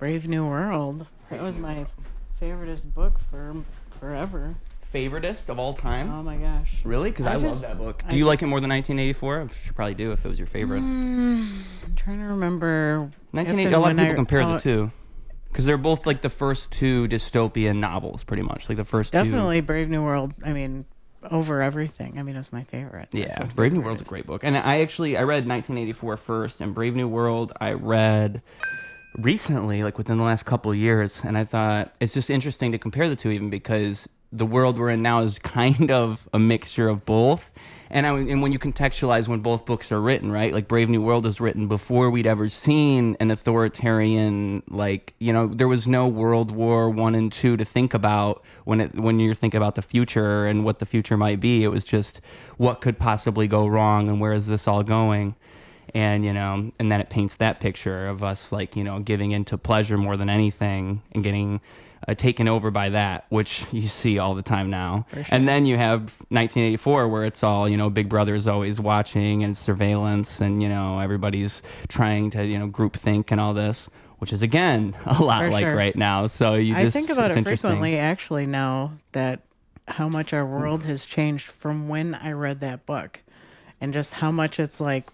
Brave New World. That was my favoriteest book for forever. Favoriteest of all time? Oh my gosh. Really? Because I love that book. Do you like it more than 1984? I should probably do if it was your favorite. I'm trying to remember. 1980. A lot of people compare the two. Because they're both like the first two dystopian novels, pretty much. Like the first definitely Brave New World. I mean, over everything. I mean, it was my favorite. Yeah, Brave New World's a great book. And I read 1984 first, and Brave New World I read recently, like within the last couple of years. And I thought it's just interesting to compare the two, even because the world we're in now is kind of a mixture of both. And when you contextualize when both books are written, right? Like Brave New World is written before we'd ever seen an authoritarian, like, you know, there was no World War I and II to think about when you're thinking about the future and what the future might be. It was just what could possibly go wrong and where is this all going? And, you know, and then it paints that picture of us, like, you know, giving into pleasure more than anything and getting taken over by that, which you see all the time now. Sure. And then you have 1984 where it's all, you know, Big Brother's always watching and surveillance and, you know, everybody's trying to, you know, group think and all this, which is, again, a lot like right now. So I think about it frequently, actually, now that how much our world has changed from when I read that book and just how much it's like,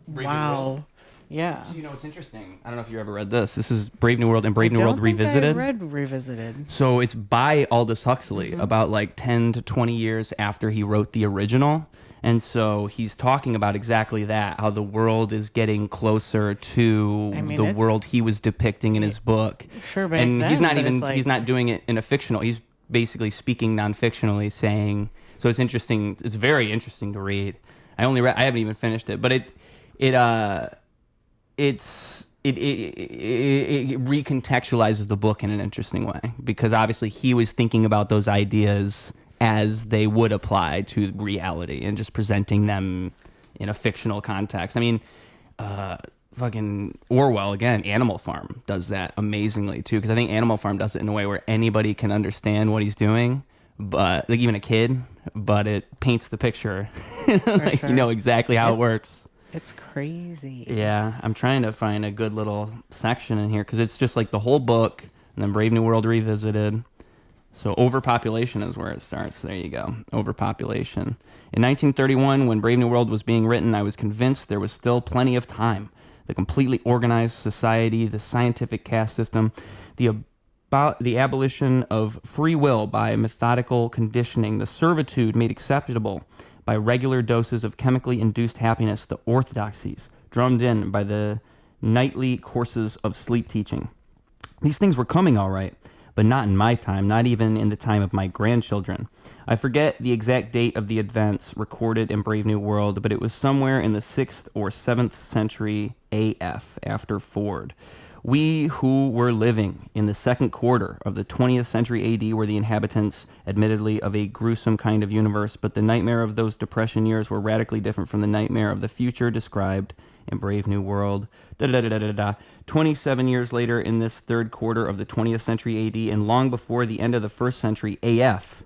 wow. Yeah. So, you know, it's interesting. I don't know if you ever read this. This is Brave New World and Brave New World Revisited. I read Revisited. So it's by Aldous Huxley, about like 10 to 20 years after he wrote the original. And so he's talking about exactly that, how the world is getting closer to the world he was depicting in his book. Sure, but and he's not doing it in a fictional. He's basically speaking non-fictionally, saying. So it's interesting. It's very interesting to read. I haven't even finished it, but it recontextualizes the book in an interesting way, because obviously he was thinking about those ideas as they would apply to reality and just presenting them in a fictional context. I mean, fucking Orwell, again, Animal Farm does that amazingly too, because I think Animal Farm does it in a way where anybody can understand what he's doing, but like even a kid, but it paints the picture. Like, sure. You know exactly how it works. It's crazy. Yeah, I'm trying to find a good little section in here because it's just like the whole book and then Brave New World Revisited. So overpopulation is where it starts. There you go. Overpopulation. In 1931, when Brave New World was being written, I was convinced there was still plenty of time. The completely organized society, the scientific caste system, the abolition of free will by methodical conditioning, the servitude made acceptable by regular doses of chemically induced happiness, the orthodoxies drummed in by the nightly courses of sleep teaching. These things were coming all right, but not in my time, not even in the time of my grandchildren. I forget the exact date of the events recorded in Brave New World, but it was somewhere in the 6th or 7th century AF, after Ford. We who were living in the second quarter of the 20th century AD were the inhabitants, admittedly, of a gruesome kind of universe, but the nightmare of those Depression years were radically different from the nightmare of the future described in Brave New World. 27 years later, in this third quarter of the 20th century AD, and long before the end of the first century AF,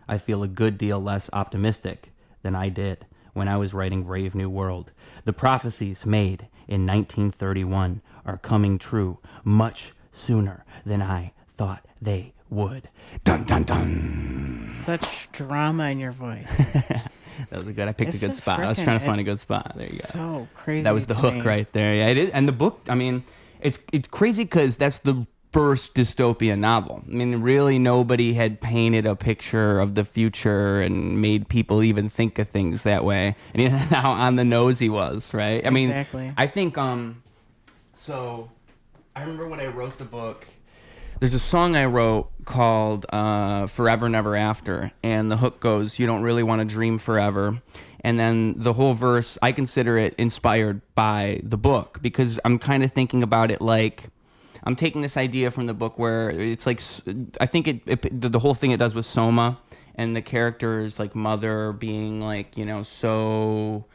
I feel a good deal less optimistic than I did when I was writing Brave New World. The prophecies made in 1931 are coming true much sooner than I thought they would. Dun, dun, dun. Such drama in your voice. That was good. I picked a good spot. I was trying to find a good spot. There you go. So crazy. That was the hook right there. Yeah, it is. And the book, I mean, it's crazy because that's the first dystopian novel. I mean, really nobody had painted a picture of the future and made people even think of things that way. And even how on the nose he was, right? I mean, exactly. I think, so I remember when I wrote the book, there's a song I wrote called Forever Never After, and the hook goes, you don't really want to dream forever. And then the whole verse, I consider it inspired by the book, because I'm kind of thinking about it like, I'm taking this idea from the book where it's like, I think the whole thing it does with Soma and the character's like mother being like, you know, so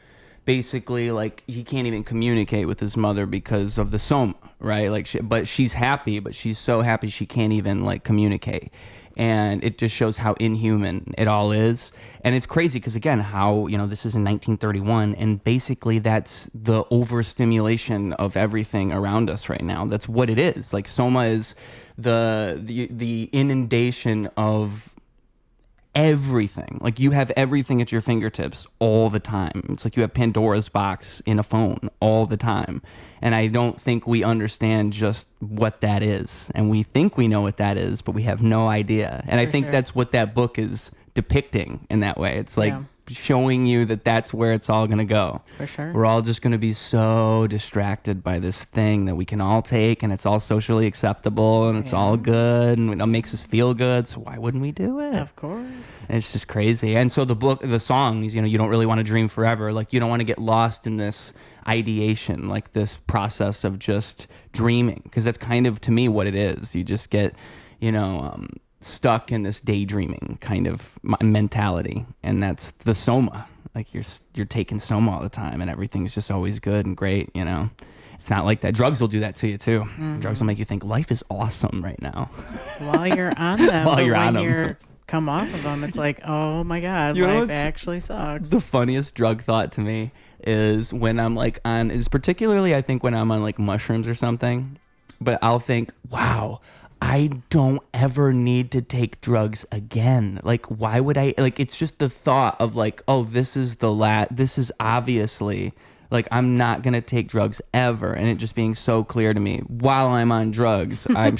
basically like he can't even communicate with his mother because of the Soma, right? Like, but she's happy, but she's so happy she can't even like communicate. and it just shows how inhuman it all is. And it's crazy because, again, how, this is in 1931, and basically that's the overstimulation of everything around us right now. That's what it is. Like, Soma is the inundation of everything. Like, you have everything at your fingertips all the time. It's like you have Pandora's box in a phone all the time. And I don't think we understand just what that is. And we think we know what that is, but we have no idea. And I think that's what that book is depicting in that way. It's like showing you that that's where it's all going to go. For sure. We're all just going to be so distracted by this thing that we can all take, and it's all socially acceptable, and it's all good, and it makes us feel good. So why wouldn't we do it? Of course. And it's just crazy. And so the songs, you don't really want to dream forever. Like, you don't want to get lost in this ideation, like this process of just dreaming, because that's kind of, to me, what it is. You just get, stuck in this daydreaming kind of mentality, and that's the Soma. Like, you're taking Soma all the time, and everything's just always good and great. It's not like that. Drugs will do that to you too. Mm-hmm. Drugs will make you think life is awesome right now while you're on them. When you come off of them, it's like, oh my god, life actually sucks. The funniest drug thought to me is when I'm like particularly I think when I'm on like mushrooms or something, but I'll think, wow, I don't ever need to take drugs again. Like, why would I? Like, it's just the thought of like, oh, this is obviously, like, I'm not going to take drugs ever. And it just being so clear to me while I'm on drugs, I'm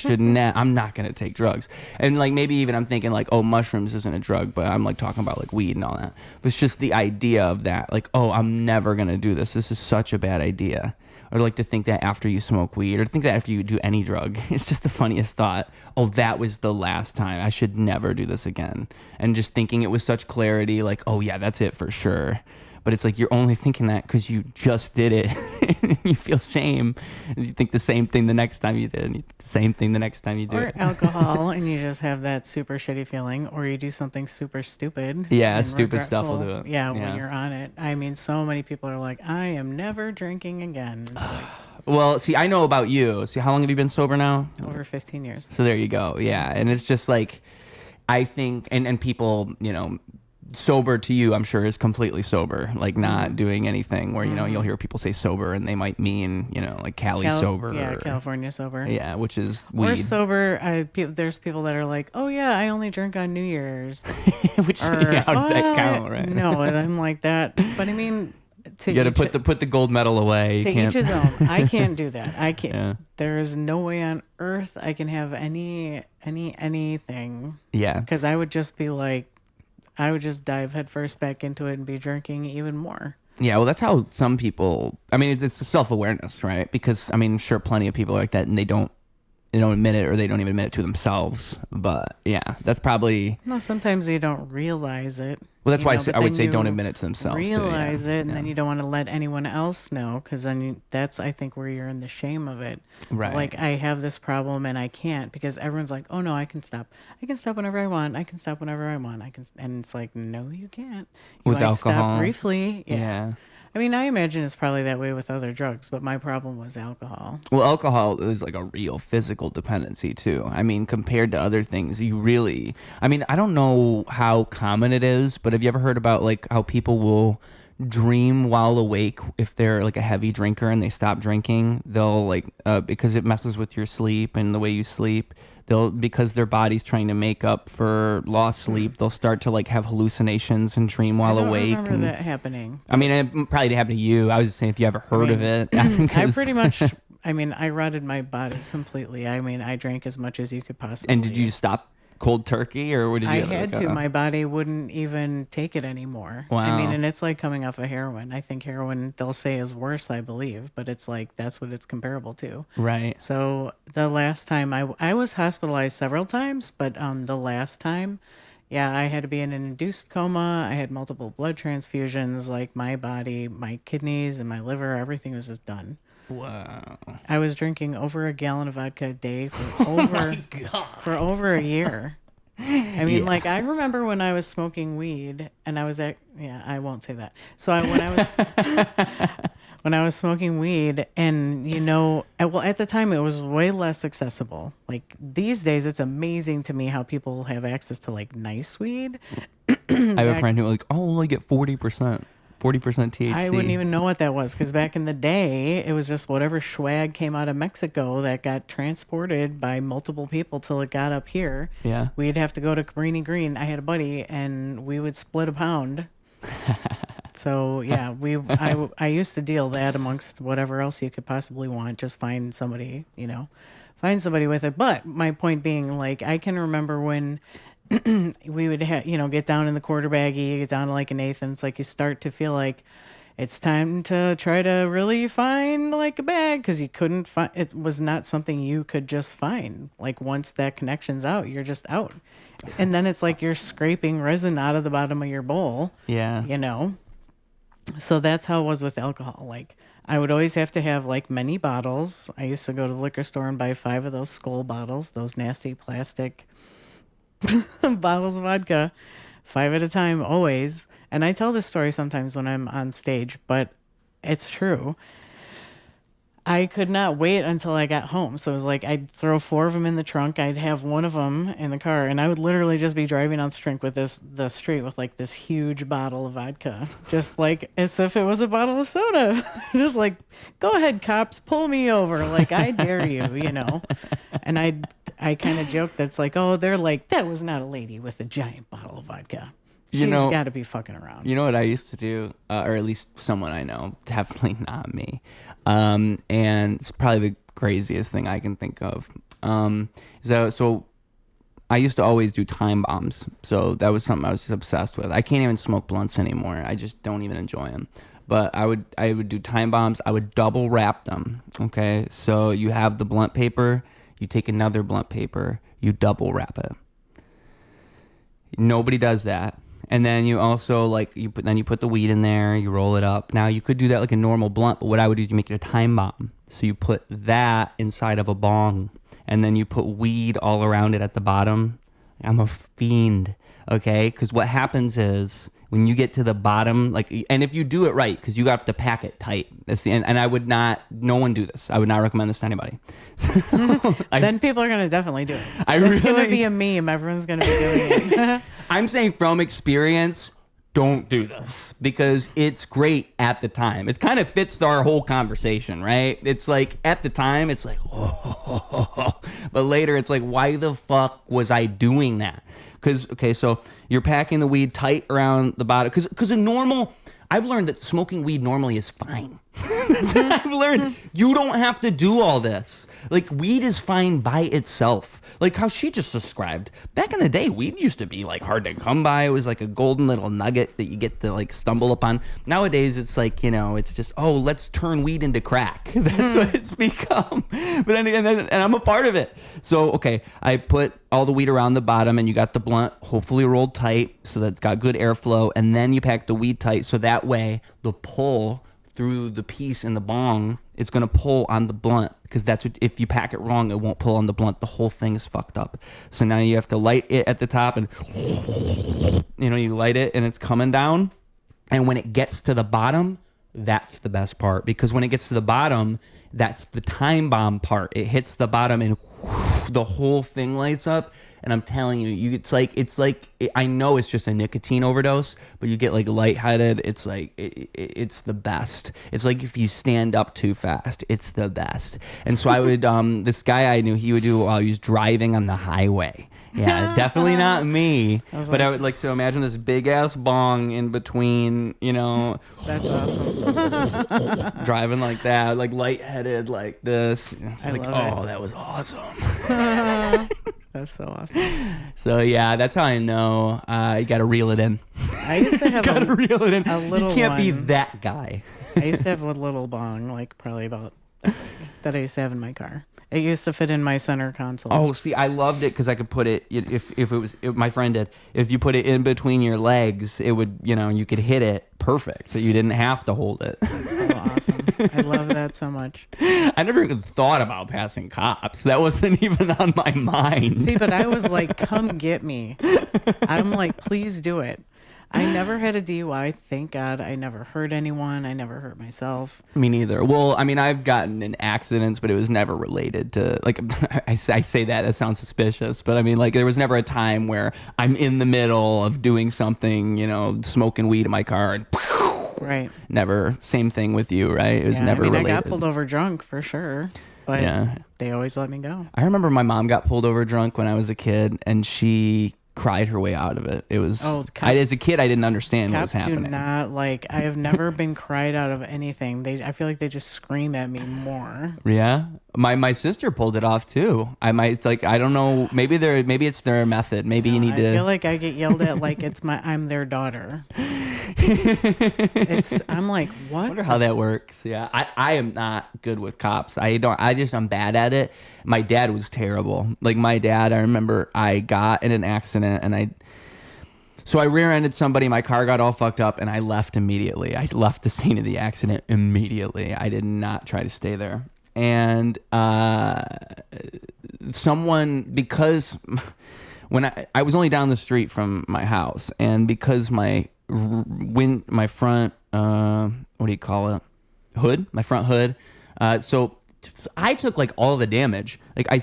not going to take drugs. And like, maybe even I'm thinking like, oh, mushrooms isn't a drug, but I'm like talking about like weed and all that. But it's just the idea of that. Like, oh, I'm never going to do this. This is such a bad idea. Or like to think that after you smoke weed, or think that after you do any drug. It's just the funniest thought. Oh, that was the last time. I should never do this again. And just thinking it with such clarity, like, oh yeah, that's it for sure. But it's like you're only thinking that because you just did it. You feel shame. And you think the same thing the next time you did. And you think the same thing the next time you do it. Or alcohol, and you just have that super shitty feeling. Or you do something super stupid. Yeah, stupid stuff will do it. Yeah, when you're on it. I mean, so many people are like, I am never drinking again. It's like, well, see, I know about you. See, how long have you been sober now? Over 15 years. So there you go. Yeah, and it's just like, I think, and people, sober to you, I'm sure, is completely sober, like not doing anything where, you'll hear people say sober and they might mean, like Cali sober. Yeah, California sober. Yeah, which is weed. Or sober, there's people that are like, oh yeah, I only drink on New Year's. Which, how does that count, right? No, I'm like that. But I mean, you got to put the gold medal away. To each his own. I can't do that. I can't. Yeah. There is no way on earth I can have anything. Yeah. Because I would just be like, I would just dive headfirst back into it and be drinking even more. Yeah, well, that's how some people, I mean, it's the self-awareness, right? Because, I mean, sure, plenty of people are like that, and they don't admit it, or they don't even admit it to themselves. But, yeah, that's probably... No, sometimes they don't realize it. Well, that's why I would say don't admit it to themselves. Realize it, and then you don't want to let anyone else know, because then that's, I think, where you're in the shame of it. Right. Like, I have this problem, and I can't, because everyone's like, oh, no, I can stop. I can stop whenever I want. I can stop whenever I want. And it's like, no, you can't. You with alcohol. Stop briefly. Yeah. I mean, I imagine it's probably that way with other drugs, but my problem was alcohol. Well, alcohol is like a real physical dependency too. I mean, compared to other things, I don't know how common it is, but have you ever heard about like how people will dream while awake if they're like a heavy drinker and they stop drinking? They'll like, because it messes with your sleep and the way you sleep. Because their body's trying to make up for lost sleep, they'll start to like have hallucinations and dream while awake. I remember that happening. I mean, it probably happened to you. I was just saying, if you ever heard of it. I pretty much, I rotted my body completely. I mean, I drank as much as you could possibly. And did you stop cold turkey, or what did you? I had to. My body wouldn't even take it anymore. Wow. I mean, and it's like coming off of heroin. I think heroin, they'll say, is worse, I believe, but it's like that's what it's comparable to. Right. So the last time I was hospitalized several times, but the last time, yeah, I had to be in an induced coma. I had multiple blood transfusions. Like my body, my kidneys and my liver, everything was just done. Wow. I was drinking over a gallon of vodka a day for over a year. I mean, like, I remember when I was smoking weed and I was I won't say that. So when I was smoking weed, and well, at the time it was way less accessible. Like these days, it's amazing to me how people have access to like nice weed. I have a friend who like, oh, only get 40%. 40% THC. I wouldn't even know what that was because back in the day, it was just whatever swag came out of Mexico that got transported by multiple people till it got up here. Yeah. We'd have to go to Cabrini Green. I had a buddy, and we would split a pound. So yeah, I used to deal that amongst whatever else you could possibly want. Just find somebody, with it. But my point being, like, I can remember when we would get down in the quarter baggie, get down to like an eighth, and it's like you start to feel like it's time to try to really find like a bag because you couldn't find it. Was not something you could just find. Like once that connection's out, you're just out, and then it's like you're scraping resin out of the bottom of your bowl. Yeah. So that's how it was with alcohol. Like I would always have to have like many bottles. I used to go to the liquor store and buy 5 of those Skull bottles, those nasty plastic bottles of vodka, 5 at a time, always. And I tell this story sometimes when I'm on stage, but it's true. I could not wait until I got home. So it was like I'd throw 4 of them in the trunk. I'd have 1 of them in the car, and I would literally just be driving down the street with like this huge bottle of vodka, just like as if it was a bottle of soda. Just like, go ahead, cops, pull me over. Like, I dare you, And I kind of joke that's like, oh, they're like, that was not a lady with a giant bottle of vodka. She's got to be fucking around. You know what I used to do, or at least someone I know, definitely not me. And it's probably the craziest thing I can think of. So I used to always do time bombs. So that was something I was just obsessed with. I can't even smoke blunts anymore. I just don't even enjoy them. But I would do time bombs. I would double wrap them. Okay, so you have the blunt paper. You take another blunt paper. You double wrap it. Nobody does that. And then you also you put the weed in there, you roll it up. Now you could do that like a normal blunt, but what I would do is you make it a time bomb. So you put that inside of a bong, and then you put weed all around it at the bottom. I'm a fiend, okay? Because what happens is when you get to the bottom, and if you do it right, because you have to pack it tight. That's the end. And I would not, no one do this. I would not recommend this to anybody. Then people are going to definitely do it. It's going to be a meme. Everyone's going to be doing it. I'm saying from experience, don't do this because it's great at the time. It kind of fits our whole conversation, right? It's like at the time, it's like, oh. But later it's like, why the fuck was I doing that? Because, okay, so you're packing the weed tight around the bottom. Because I've learned that smoking weed normally is fine. I've learned you don't have to do all this. Like, weed is fine by itself. Like how she just described. Back in the day, weed used to be like hard to come by. It was like a golden little nugget that you get to like stumble upon. Nowadays, it's like, it's just, oh, let's turn weed into crack. That's what it's become. But then, and I'm a part of it. So, okay, I put all the weed around the bottom and you got the blunt hopefully rolled tight so that it's got good airflow. And then you pack the weed tight so that way the pull through the piece in the bong is going to pull on the blunt, because that's what, if you pack it wrong, it won't pull on the blunt. The whole thing is fucked up. So now you have to light it at the top and you light it and it's coming down. And when it gets to the bottom, that's the best part, because when it gets to the bottom, that's the time bomb part. It hits the bottom and the whole thing lights up. And I'm telling you, it's like I know it's just a nicotine overdose, but you get like lightheaded. It's like it's the best. It's like if you stand up too fast, it's the best. And so I would this guy I knew, he would do while he was driving on the highway. Yeah, definitely not me. But I would so imagine this big ass bong in between, That's awesome. driving like that, like lightheaded like this. I like, love it. that was awesome. That's so awesome. So yeah, that's how I know you got to reel it in. I used to have gotta reel it in. a little You can't be one. that guy. I used to have a little bong, like probably about that I used to have in my car. It used to fit in my center console. Oh, see, I loved it because I could put it, if my friend did, if you put it in between your legs, it would, you could hit it perfect. You didn't have to hold it. So awesome. I love that so much. I never even thought about passing cops. That wasn't even on my mind. See, but I was like, come get me. I'm like, please do it. I never had a DUI. Thank God. I never hurt anyone. I never hurt myself. Me neither. Well, I mean, I've gotten in accidents, but it was never related to, like, I say that sounds suspicious, but I mean, like, there was never a time where I'm in the middle of doing something, you know, smoking weed in my car and Right. never. Same thing with you, right? It was Yeah, never I mean, related. I got pulled over drunk for sure, but Yeah. they always let me go. I remember my mom got pulled over drunk when I was a kid, and she cried her way out of it. It was, as a kid, I didn't understand what was Cops do happening. not like. I have never been cried out of anything. I feel like they just scream at me more. Yeah, my sister pulled it off too. I might, like, I don't know. Maybe it's their method. Maybe you need I to. feel like I get yelled at like I'm their daughter. I'm like, what? I wonder how that works. Yeah, I am not good with cops. I'm bad at it. My dad was terrible. Like, my dad, I remember I got in an accident and so I rear-ended somebody. My car got all fucked up and I left immediately. I left the scene of the accident immediately. I did not try to stay there. And because when I was only down the street from my house, and because my front, what do you call it? My front hood. So I took like all the damage. Like I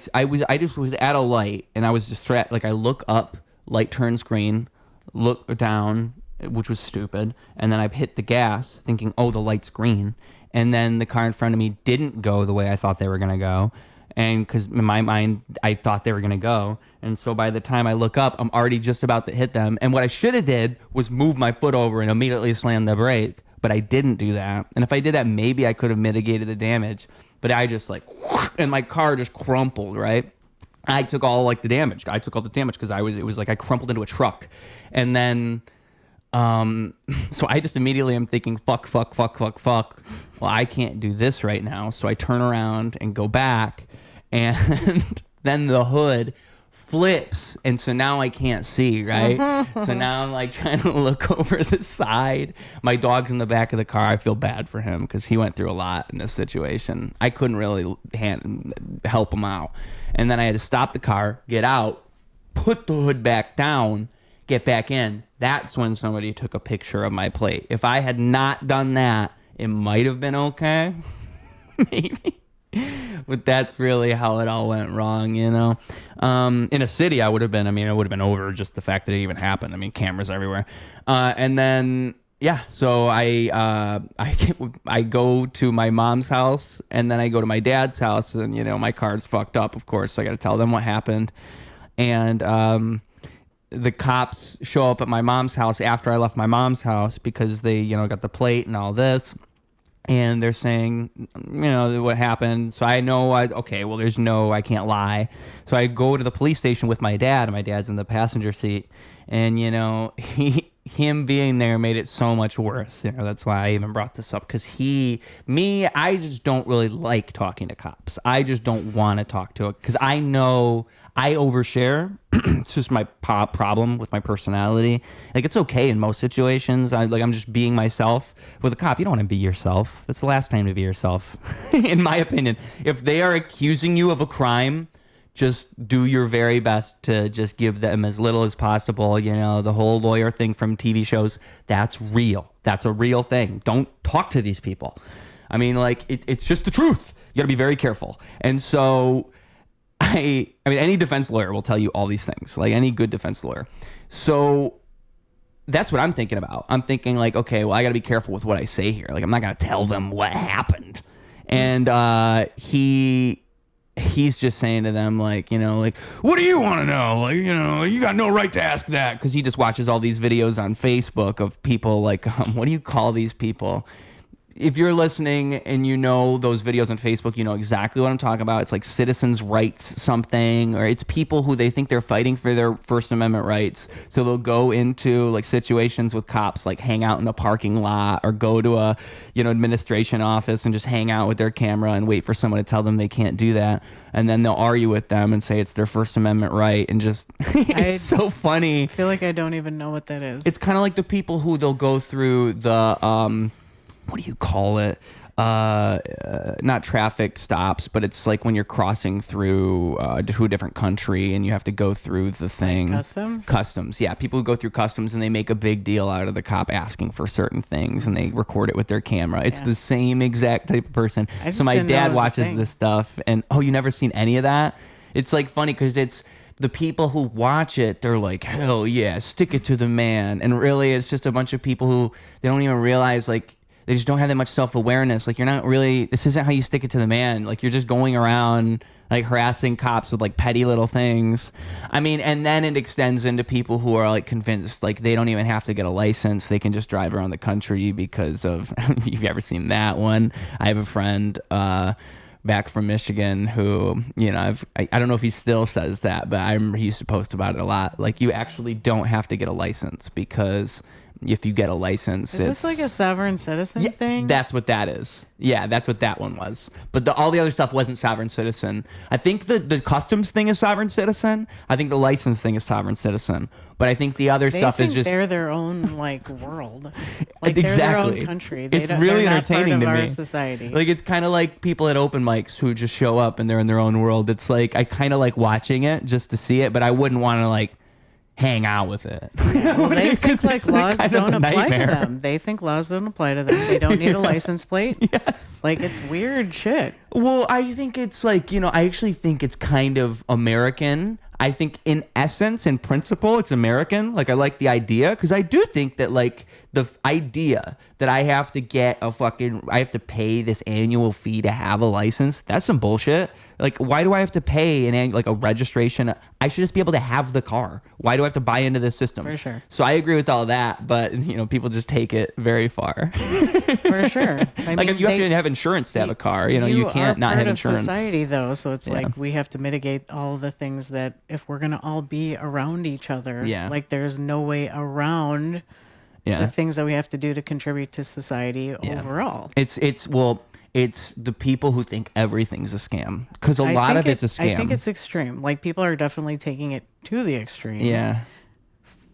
just was at a light and I was distracted. Like, I look up, light turns green, look down, which was stupid. And then I hit the gas thinking, oh, the light's green. And then the car in front of me didn't go the way I thought they were going to go. And because in my mind, I thought they were going to go. And so by the time I look up, I'm already just about to hit them. And what I should have did was move my foot over and immediately slam the brake. But I didn't do that. And if I did that, maybe I could have mitigated the damage. But I just and my car just crumpled, right? I took all like the damage. I took all the damage because it was like I crumpled into a truck. And then, so I just immediately am thinking, fuck. Well, I can't do this right now. So I turn around and go back. And then the hood flips, and so now I can't see, right? So now I'm like trying to look over the side. My dog's in the back of the car. I feel bad for him because he went through a lot in this situation. I couldn't really help him out. And then I had to stop the car, get out, put the hood back down, get back in. That's when somebody took a picture of my plate. If I had not done that, it might have been okay. Maybe. But that's really how it all went wrong, you know. In a city, it would have been over just the fact that it even happened. I mean, cameras everywhere. And then, yeah, so I go to my mom's house, and then I go to my dad's house, and, you know, my car's fucked up, of course, so I got to tell them what happened. And the cops show up at my mom's house after I left my mom's house because they, you know, got the plate and all this. And they're saying, you know, what happened. So I know, I can't lie. So I go to the police station with my dad, and my dad's in the passenger seat. And, you know, him being there made it so much worse. You know, that's why I even brought this up. Because I just don't really like talking to cops. I just don't want to talk to it. Because I know I overshare. It's just my problem with my personality. Like, it's okay in most situations. I'm just being myself. With a cop, you don't want to be yourself. That's the last time to be yourself, in my opinion. If they are accusing you of a crime, just do your very best to just give them as little as possible. You know, the whole lawyer thing from TV shows, that's real. That's a real thing. Don't talk to these people. I mean, like, it's just the truth. You got to be very careful. And so I mean, any defense lawyer will tell you all these things, like any good defense lawyer. So that's what I'm thinking about. I'm thinking like, okay, well, I got to be careful with what I say here. Like, I'm not going to tell them what happened. And he's just saying to them, like, you know, like, what do you want to know? Like, you know, you got no right to ask that. Because he just watches all these videos on Facebook of people like, what do you call these people? If you're listening and you know those videos on Facebook, you know exactly what I'm talking about. It's like citizens' rights something, or it's people who they think they're fighting for their First Amendment rights. So they'll go into like situations with cops, like hang out in a parking lot or go to a, you know, administration office and just hang out with their camera and wait for someone to tell them they can't do that. And then they'll argue with them and say it's their First Amendment right. And just, it's so funny. I feel like I don't even know what that is. It's kind of like the people who they'll go through the, what do you call it? not traffic stops, but it's like when you're crossing through to a different country and you have to go through the thing. Customs, yeah. People who go through customs and they make a big deal out of the cop asking for certain things and they record it with their camera. It's the same exact type of person. So my dad watches this stuff, and you never seen any of that? It's like funny because it's the people who watch it, they're like, hell yeah, stick it to the man. And really it's just a bunch of people who they don't even realize, like, they just don't have that much self-awareness. Like, you're not really, this isn't how you stick it to the man. Like, you're just going around like harassing cops with like petty little things. I mean, and then it extends into people who are like convinced like they don't even have to get a license. They can just drive around the country because of, you've ever seen that one? I have a friend, back from Michigan who, you know, I don't know if he still says that, but I remember he used to post about it a lot. Like, you actually don't have to get a license because if you get a license, is this like a sovereign citizen thing? That's what that is. Yeah, that's what that one was. But all the other stuff wasn't sovereign citizen. I think the customs thing is sovereign citizen. I think the license thing is sovereign citizen. But I think the other stuff is just, they're their own like world. Like, exactly. They're their own country. It's really they're entertaining not part to of me. our society. Like, it's kind of like people at open mics who just show up and they're in their own world. It's like, I kind of like watching it just to see it, but I wouldn't want to like hang out with it. Well, they think like laws don't apply to them. They think laws don't apply to them. They don't need a license plate. Yes. Like, it's weird shit. Well, I think it's like, you know, I actually think it's kind of American. I think in essence, in principle, it's American. Like, I like the idea because I do think that like the idea that I have to I have to pay this annual fee to have a license, that's some bullshit. Like, why do I have to pay like a registration? I should just be able to have the car. Why do I have to buy into this system? For sure. So I agree with all that, but you know, people just take it very far. For sure. I Like, mean, you have to have insurance to have a car. You know, you can't not have insurance. Of society, though, so it's like we have to mitigate all the things that if we're gonna all be around each other, like there's no way around the things that we have to do to contribute to society overall. It's the people who think everything's a scam because a lot of it's a scam. I think it's extreme. Like, people are definitely taking it to the extreme. Yeah.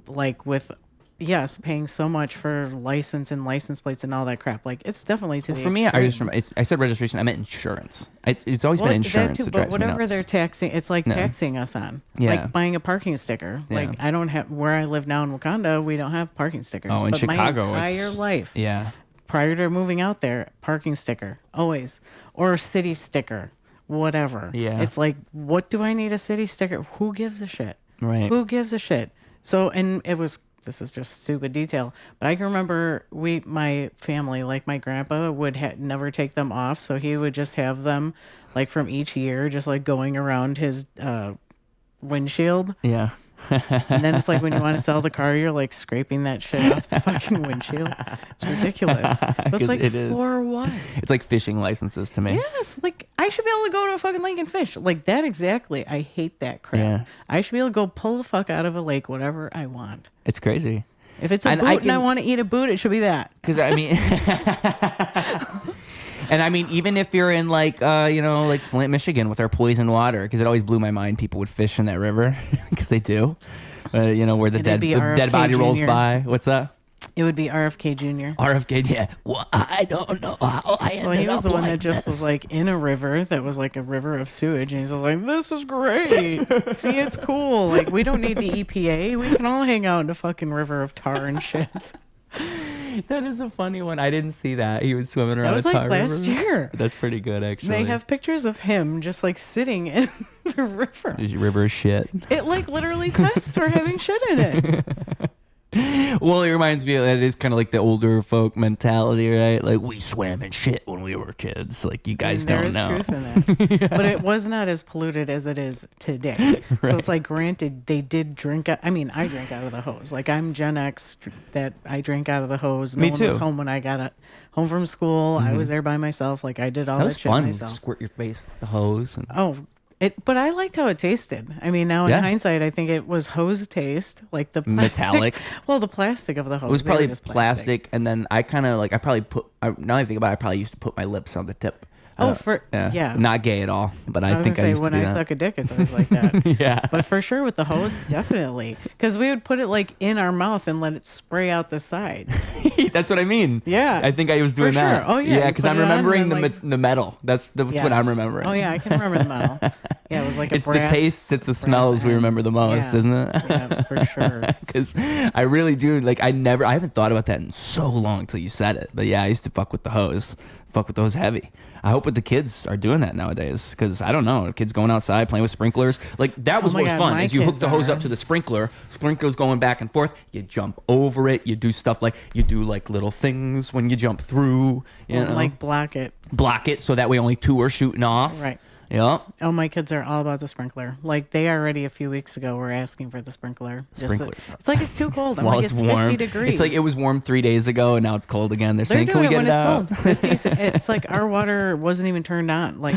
Like with, paying so much for license and license plates and all that crap. Like, it's definitely to the extreme. For me, I just remember, I said registration. I meant insurance. It's always been insurance that drives me nuts. Whatever they're taxing, it's like taxing us on. Yeah. Like buying a parking sticker. Yeah. Like, I don't have, where I live now in Wakanda, we don't have parking stickers. Oh, in Chicago, my entire life. Yeah. Prior to moving out there, parking sticker, always. Or city sticker, whatever. Yeah. It's like, what do I need a city sticker? Who gives a shit? Right. Who gives a shit? So, and this is just stupid detail, but I can remember my family, like my grandpa would never take them off. So he would just have them like from each year, just like going around his windshield. Yeah. And then it's like when you want to sell the car, you're like scraping that shit off the fucking windshield. It's ridiculous. But it's like, for what? It's like fishing licenses to me. Yes, like I should be able to go to a fucking lake and fish. Like that exactly. I hate that crap. Yeah. I should be able to go pull the fuck out of a lake, whatever I want. It's crazy. If it's a boot and I want to eat a boot, it should be that. Because I mean... And I mean, even if you're in like, like Flint, Michigan with our poison water, because it always blew my mind people would fish in that river, because they do, where the dead body rolls by. What's that? It would be RFK Jr. RFK, yeah. Well, I don't know how I ended up. Well, he was the one like that just was like in a river that was like a river of sewage, and he's like, "This is great. See, it's cool. Like, we don't need the EPA. We can all hang out in a fucking river of tar and shit." That is a funny one. I didn't see that. He was swimming around. That was like last year. That's pretty good, actually. They have pictures of him just like sitting in the river. Is your river shit? It like literally tests for having shit in it. Well, it reminds me, it is kind of like the older folk mentality, right? Like, we swam in shit when we were kids. Like, you guys don't know. There is truth in that. Yeah. But it was not as polluted as it is today. Right. So it's like, granted, they did drink. I drank out of the hose. Like, I'm Gen X that I drank out of the hose. No Me one too. was home when I got home from school. I was there by myself. Like, I did all that shit fun. myself. Squirt your face with the hose. But I liked how it tasted. I mean, now in hindsight, I think it was hose taste, like the plastic. Metallic. Well, the plastic of the hose. It was probably plastic, and then I kind of like, now I think about it, I probably used to put my lips on the tip. Not gay at all, but I think I used to do that. When I suck a dick, it's always like that. Yeah. But for sure with the hose, definitely. Because we would put it like in our mouth and let it spray out the side. That's what I mean. Yeah. I think I was doing For sure. that. Oh, yeah, Yeah, you because put I'm it on and remembering then, the metal. That's what I'm Yes. remembering. Oh yeah, I can remember the metal. Yeah, it was like a It's brass. the taste, it's the smells we end. remember the most, Yeah. isn't it? Yeah, for sure. Because I really do. Like, I haven't thought about that in so long until you said it. But yeah, I used to fuck with the hose. Fuck with the hose heavy. I hope that the kids are doing that nowadays. Because I don't know, kids going outside playing with sprinklers. Like, that was Oh my what was God, fun. my Is you hook kids the hose are. up to the sprinkler's going back and forth. You jump over it. You do stuff like you do like little things when you jump through. You know? Like block it. Block it so that way only two are shooting off. Right. Yeah. Oh, my kids are all about the sprinkler. Like, they already a few weeks ago were asking for the sprinkler. Sprinklers. It's like it's too cold. I'm Well, like, it's it's warm. 50 degrees. It's like it was warm 3 days ago and now it's cold again. They're They're saying, "Can we doing get it it when out?" it's cold. 50, it's like our water wasn't even turned on. Like,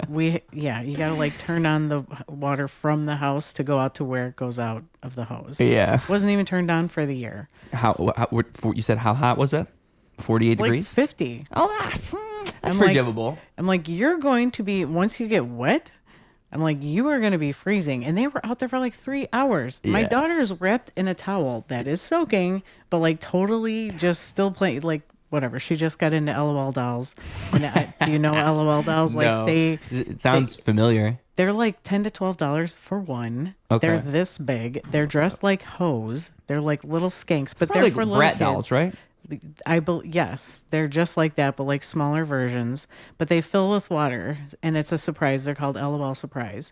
you got to like turn on the water from the house to go out to where it goes out of the hose. Yeah. Wasn't even turned on for the year. You said how hot was it? 48 Like degrees? 50. Oh, that's I'm like- forgivable. I'm like, you're going to be, once you get wet, I'm like, you are going to be freezing. And they were out there for like 3 hours. My Yeah. daughter's wrapped in a towel that is soaking, but like totally just still playing, like whatever. She just got into LOL dolls. And do you know LOL dolls? Like No. It sounds familiar. they're like $10 to $12 for one. Okay. They're this big. They're dressed like hoes. They're like little skanks, but Probably they're for like little brat kids. dolls, right? Yes, they're just like that, but like smaller versions. But they fill with water, and it's a surprise. They're called LOL Surprise.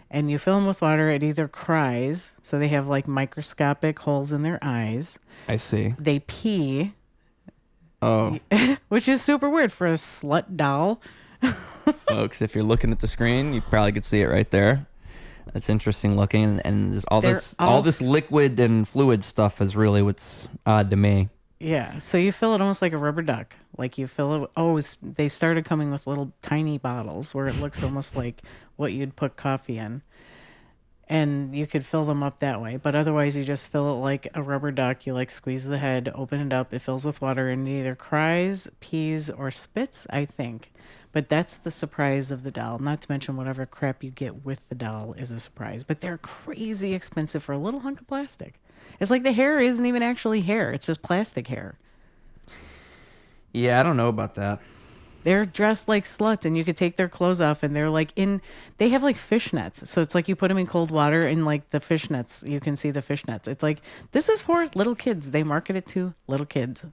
And you fill them with water. It either cries, so they have like microscopic holes in their eyes. I see. They pee, Oh, which is super weird for a slut doll. folks, if you're looking at the screen, you probably could see it right there. That's interesting looking, and there's all They're this all this liquid and fluid stuff is really what's odd to me. Yeah, so you fill it almost like a rubber duck. Like you fill it. They started coming with little tiny bottles where it looks almost like what you'd put coffee in, and you could fill them up that way. But otherwise, you just fill it like a rubber duck. You like squeeze the head, open it up. It fills with water, and it either cries, pees, or spits. I think. But that's the surprise of the doll. Not to mention whatever crap you get with the doll is a surprise. But they're crazy expensive for a little hunk of plastic. It's like the hair isn't even actually hair. It's just plastic hair. Yeah, I don't know about that. They're dressed like sluts, and you could take their clothes off, and they're like they have like fishnets. So it's like you put them in cold water, and like the fishnets, you can see the fishnets. It's like, this is for little kids. They market it to little kids.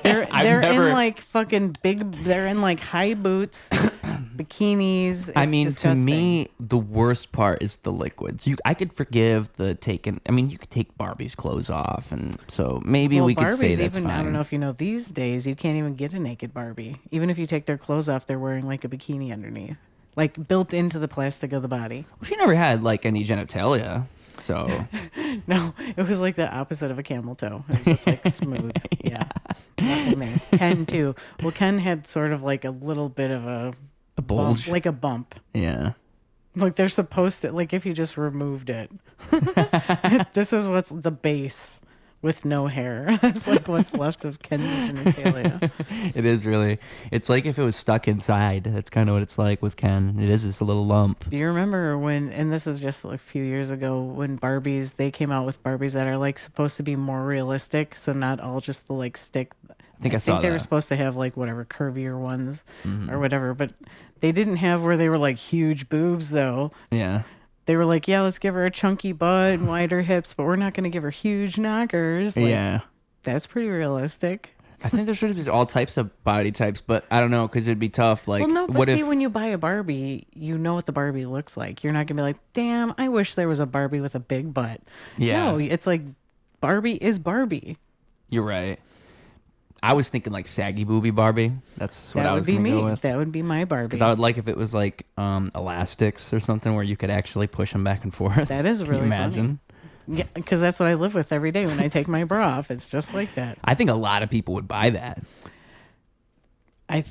They're in like fucking they're in like high boots, bikinis. I It's mean, disgusting. to me, the worst part is the liquids. I could forgive the taking. I mean, you could take Barbie's clothes off, and so maybe Well, we could say Barbies that's even, fine. I don't know if you know, these days you can't even get a naked Barbie. Even if you take their clothes off, they're wearing like a bikini underneath, like built into the plastic of the body. Well, she never had like any genitalia, so No, it was like the opposite of a camel toe. It was just like smooth. Yeah. Nothing there. Ken too. Well, Ken had sort of like a little bit of a bulge. bump, like a bump. Yeah. Like they're supposed to, like if you just removed it. This is what's the base with no hair. It's like what's left of Ken's genitalia. It is really. It's like if it was stuck inside. That's kind of what it's like with Ken. It is just a little lump. Do you remember when, and this is just a few years ago, when they came out with Barbies that are like supposed to be more realistic, so not all just the like stick. I think I saw they were that. supposed to have like whatever curvier ones or whatever, but they didn't have where they were like huge boobs though. Yeah. They were like, yeah, let's give her a chunky butt and wider hips, but we're not going to give her huge knockers. Like, Yeah. that's pretty realistic. I think there should be all types of body types, but I don't know because it'd be tough. Like, Well, no, but what see, if? when you buy a Barbie, you know what the Barbie looks like. You're not gonna be like, damn, I wish there was a Barbie with a big butt. Yeah. No, it's like Barbie is Barbie. You're right. I was thinking like saggy booby Barbie. That's what That I would was be gonna me. go with. That would be my Barbie. Because I would like if it was like elastics or something where you could actually push them back and forth. That is Can really you imagine. Yeah, because that's what I live with every day when I take my bra off. It's just like that. I think a lot of people would buy that. I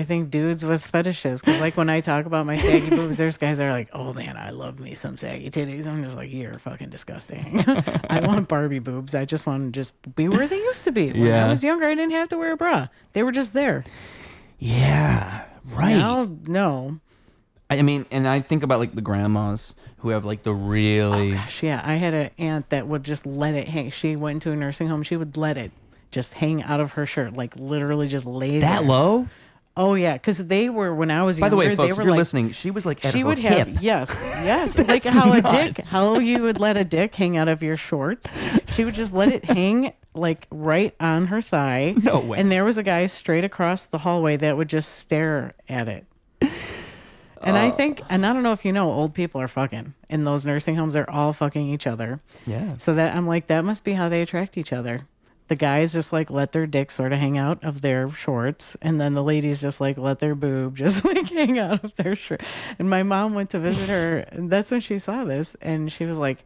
think dudes with fetishes, because like when I talk about my saggy boobs, there's guys that are like, oh man, I love me some saggy titties. I'm just like, you're fucking disgusting. I want Barbie boobs. I just want to just be where they used to be. When Yeah. I was younger, I didn't have to wear a bra. They were just there. Yeah, right. Now, no. I mean, and I think about like the grandmas who have like the really Gosh, yeah, I had an aunt that would just let it hang. She went into a nursing home. She would let it just hang out of her shirt, like literally just lay that there. low. Oh yeah, because they were when I was By the younger. way, They folks, were if you're like listening, she was like at she her would hip. have yes, like how a dick, nuts. how you would let a dick hang out of your shorts. She would just let it hang like right on her thigh. No way. And there was a guy straight across the hallway that would just stare at it. And I think, and I don't know if you know, old people are fucking in those nursing homes. They're all fucking each other. Yeah. So that I'm like, that must be how they attract each other. The guys just like let their dick sort of hang out of their shorts, and then the ladies just like let their boob just like hang out of their shirt. And my mom went to visit her, and that's when she saw this, and she was like,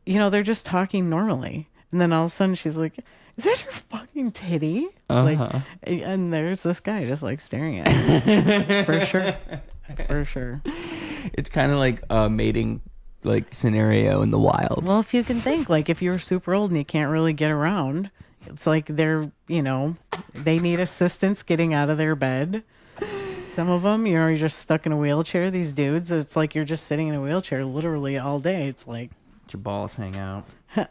you know, they're just talking normally, and then all of a sudden she's like, "Is that your fucking titty?" Like, and there's this guy just like staring at her. For sure, for sure. It's kind of like a mating like scenario in the wild. Well, if you can think, like, if you're super old and you can't really get around, it's like they're, you know, they need assistance getting out of their bed. Some of them, you know, you're just stuck in a wheelchair. These dudes, it's like you're just sitting in a wheelchair literally all day. It's like Your balls hang out.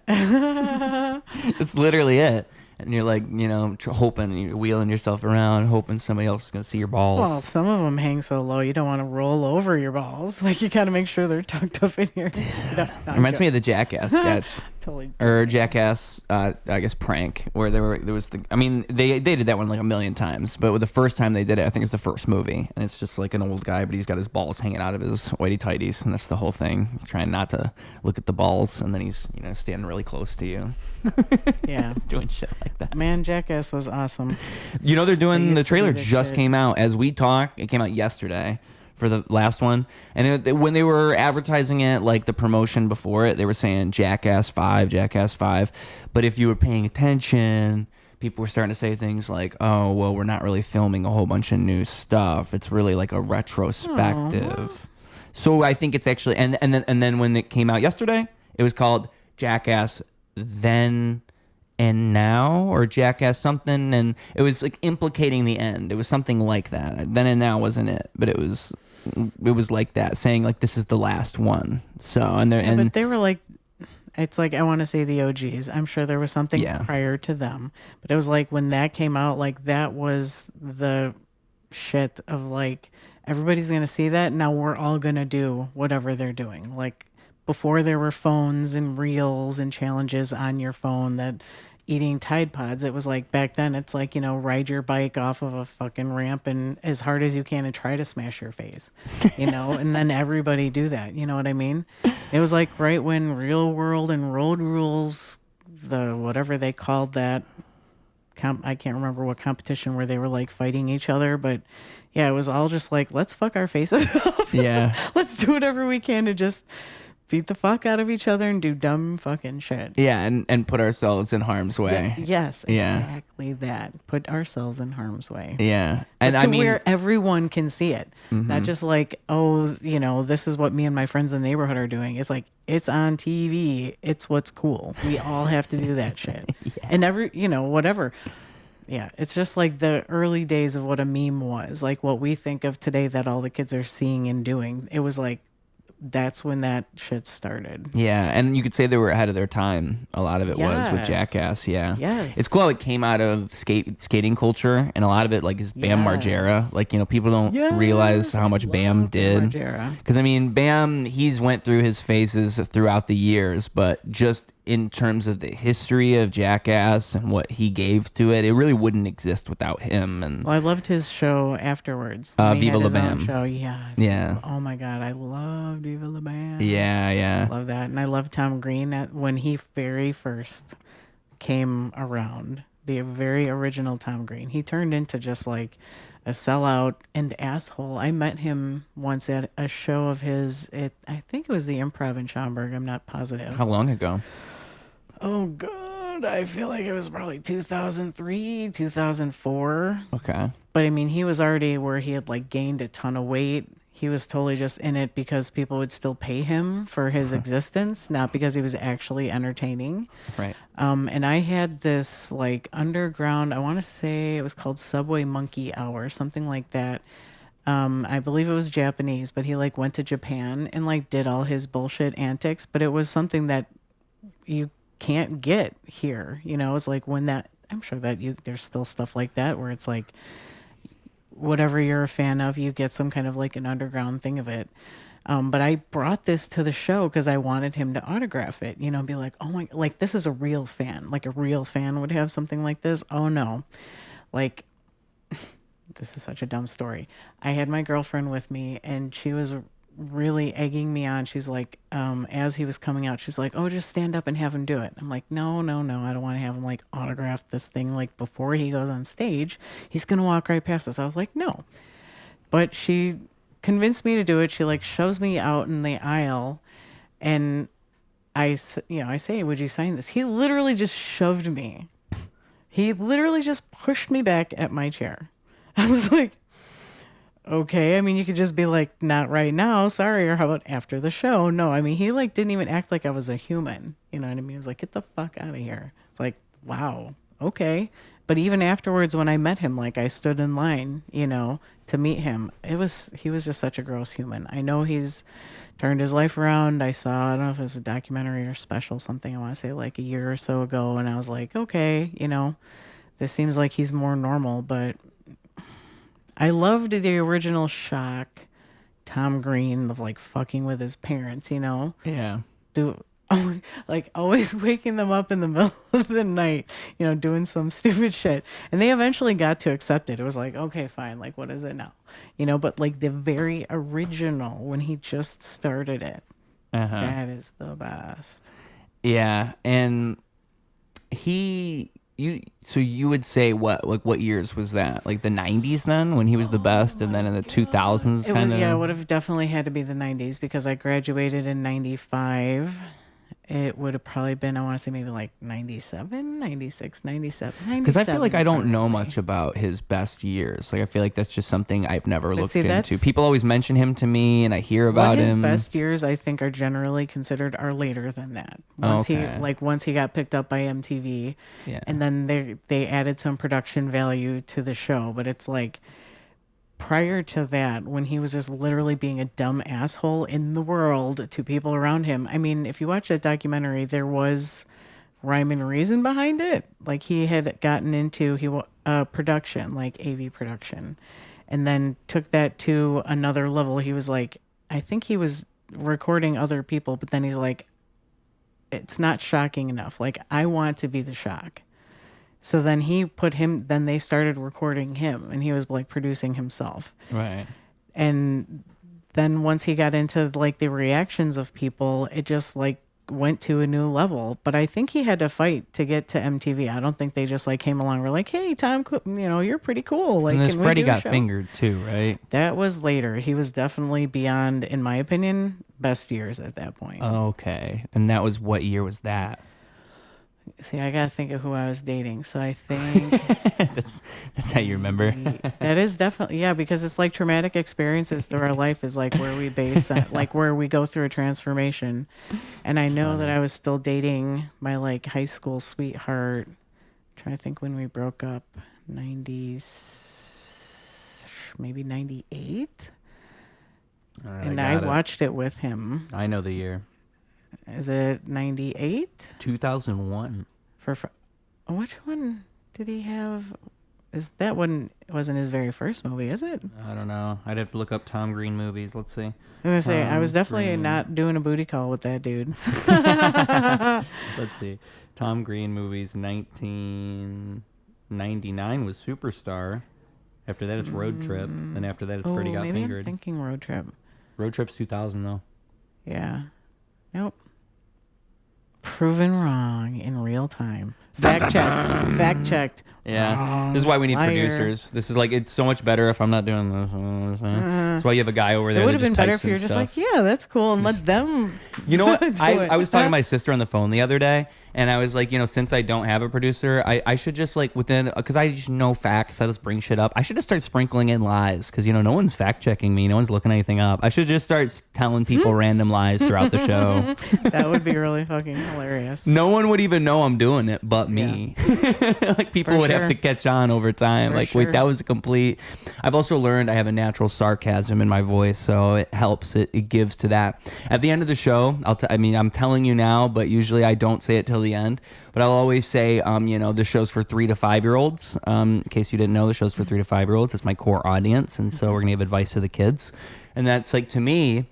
That's literally it. And you're like, you know, hoping, you're wheeling yourself around, hoping somebody else is going to see your balls. well, some of them hang so low you don't want to roll over your balls. Like you got to make sure they're tucked up in here. Reminds me of the Jackass sketch. Totally. Or Jackass, I guess, prank, where there was the, I mean, they did that one like a million times, but with the first time they did it, I think it's the first movie, and it's just like an old guy, but he's got his balls hanging out of his whitey tighties, and that's the whole thing. He's trying not to look at the balls, and then he's, you know, standing really close to you. Yeah. Doing shit like that. Man, Jackass was awesome. You know, they're doing, used the to trailer do this just shit. came out as we talk. It came out yesterday for the last one. And when they were advertising it, like the promotion before it, they were saying Jackass 5, Jackass 5. But if you were paying attention, people were starting to say things like, oh, well, we're not really filming a whole bunch of new stuff. It's really like a retrospective. So I think it's actually, and then when it came out yesterday, it was called Jackass Then and Now, or Jackass something, and it was like implicating the end. It was something like that. Then and Now wasn't it, but it was like that, saying like this is the last one. So But they were like, it's like, I want to say the OGs. I'm sure there was something Yeah. prior to them, but it was like when that came out, like that was the shit of like, everybody's going to see that. Now we're all going to do whatever they're doing. Like before there were phones and reels and challenges on your phone that eating Tide Pods, it was like back then it's like, you know, ride your bike off of a fucking ramp and as hard as you can and try to smash your face, you know, and then everybody do that. You know what I mean? It was like right when Real World and Road Rules, the whatever they called that, I can't remember what competition where they were like fighting each other, but yeah, it was all just like, let's fuck our faces off. Yeah. Let's do whatever we can to just beat the fuck out of each other and do dumb fucking shit. Yeah, and put ourselves in harm's way. Yes, Yeah. exactly that. Put ourselves in harm's way. Yeah. And And I mean, where everyone can see it. Not just like, oh, you know, this is what me and my friends in the neighborhood are doing. It's like, it's on TV. It's what's cool. We all have to do that shit. And you know, whatever. Yeah, it's just like the early days of what a meme was. Like what we think of today that all the kids are seeing and doing. It was like, that's when that shit started. yeah, and you could say they were ahead of their time. A lot of it was with Yes. Jackass. Yeah, Yes. it's cool how it came out of skating culture, and a lot of it like is Bam Yes. Margera. Like, you know, people don't Yes, realize how much I Bam love Bam did. Margera. Because I mean, Bam, he's went through his phases throughout the years, but just in terms of the history of Jackass and what he gave to it, it really wouldn't exist without him. And Well, I loved his show afterwards. when he Viva had La his own Bam. show. Yes. Yeah. Oh my God, I love Viva La Bam. yeah. Love that. And I love Tom Green when he very first came around. The very original Tom Green. He turned into just like a sellout and asshole. I met him once at a show of his. I think it was the Improv in Schaumburg. I'm not positive. How long ago? Oh God, I feel like it was probably 2003, 2004. Okay. But I mean, he was already where he had like gained a ton of weight. He was totally just in it because people would still pay him for his existence, not because he was actually entertaining. Right. And I had this like underground, I want to say it was called Subway Monkey Hour, something like that. I believe it was Japanese, but he like went to Japan and like did all his bullshit antics, but it was something that you can't get here. You know, it's like when that, I'm sure that there's still stuff like that where it's like whatever you're a fan of, you get some kind of like an underground thing of it. But I brought this to the show because I wanted him to autograph it, you know, be like, oh my, like this is a real fan. Like a real fan would have something like this. Oh no. Like, this is such a dumb story. I had my girlfriend with me and she was really egging me on. She's like, as he was coming out, she's like, oh, just stand up and have him do it. I'm like, no, no, no. I don't want to have him like autograph this thing. Like before he goes on stage, he's going to walk right past us. I was like, no. But she convinced me to do it. She like shoves me out in the aisle and I say, would you sign this? He literally just shoved me. He literally just pushed me back at my chair. I was like, okay, I mean, you could just be like, not right now, sorry, or how about after the show? No, I mean, he like didn't even act like I was a human. You know what I mean? He was like, get the fuck out of here. It's like, wow, okay. But even afterwards, when I met him, like I stood in line, you know, to meet him. He was just such a gross human. I know he's turned his life around. I don't know if it was a documentary or special, something I want to say like a year or so ago. And I was like, okay, you know, this seems like he's more normal, but I loved the original Shock, Tom Green of like fucking with his parents, you know? Yeah. Like always waking them up in the middle of the night, you know, doing some stupid shit. And they eventually got to accept it. It was like, okay, fine. Like, what is it now? You know, but like the very original, when he just started it, that is the best. Yeah. And so you would say what years was that? Like the 90s then when he was the best, and then in the 2000s kind of? Yeah, it would have definitely had to be the 90s because I graduated in 95. It would have probably been, I want to say maybe like 97, 96, 97. Because I feel like I don't know much about his best years. Like I feel like that's just something I've never looked into. People always mention him to me and I hear about him. His best years, I think, are generally considered are later than that. Once he got picked up by MTV, and then they added some production value to the show. But it's like, prior to that, when he was just literally being a dumb asshole in the world to people around him. I mean, if you watch that documentary, there was rhyme and reason behind it. Like he had gotten into production, like AV production, and then took that to another level. He was like, I think he was recording other people, but then he's like, it's not shocking enough. Like I want to be the shock. So then then they started recording him and he was like producing himself. Right. And then once he got into like the reactions of people, it just like went to a new level. But I think he had to fight to get to MTV. I don't think they just like came along and were like, hey, Tom, you know, you're pretty cool. Like, and Freddie got fingered too, right? That was later. He was definitely beyond, in my opinion, best years at that point. Okay. And that was, what year was that? See, I gotta think of who I was dating. So I think that's how you remember. That is definitely, yeah, because it's like traumatic experiences through our life is like where we base like where we go through a transformation. And I know that I was still dating my like high school sweetheart. I'm trying to think when we broke up, 90s, maybe 98. And I watched it with him. I know the year. Is it 98? 2001. Which one did he have? Is that one wasn't his very first movie, is it? I don't know. I'd have to look up Tom Green movies. Let's see. I was going to say, I was definitely not doing a booty call with that dude. Let's see. Tom Green movies, 1999 was Superstar. After that, it's Road Trip. And after that, it's Freddie Got Fingered. I'm thinking Road Trip. Road Trip's 2000, though. Yeah. Nope. Proven wrong in real time. Fact checked. Yeah. Wrong. This is why we need Liar. Producers. This is like, it's so much better if I'm not doing this. That's why you have a guy over there. It would have that been just better types if you were in just stuff. like, yeah, that's cool, and let them. You know what? do it. I was talking to my sister on the phone the other day, and I was like, you know, since I don't have a producer, I should just like because I just know facts, I just bring shit up. I should just start sprinkling in lies because, you know, no one's fact checking me. No one's looking anything up. I should just start telling people random lies throughout the show. That would be really fucking hilarious. No one would even know I'm doing it but about me. Like people For would have sure. to catch on over time. For Like, sure. wait, that was a complete. I've also learned I have a natural sarcasm in my voice, so it helps. It gives to that. At the end of the show, I'm telling you now, but usually I don't say it till the end. But I'll always say, the show's for 3 to 5 year olds. In case you didn't know, the show's for 3 to 5 year olds. It's my core audience, and so we're gonna give advice to the kids. And that's like, to me,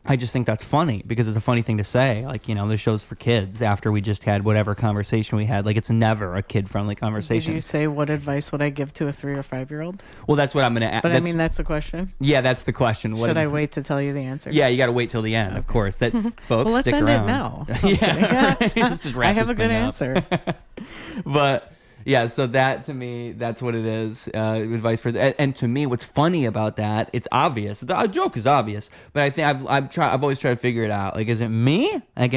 I just think that's funny because it's a funny thing to say. Like, the show's for kids after we just had whatever conversation we had. Like, it's never a kid-friendly Did conversation. you say what advice would I give to a 3 or 5-year-old? Well, that's what I'm going to ask. But I mean, that's the question. Yeah, that's the question. Should I wait to tell you the answer? Yeah, you got to wait till the end, of course. That folks, Well, let's stick end around. it now. Yeah, let's just wrap I have this a good thing up. answer. But yeah, so that to me, that's what it is. Advice for and to me, what's funny about that? It's obvious. The joke is obvious, but I think I've always tried to figure it out. Like, is it me? Like,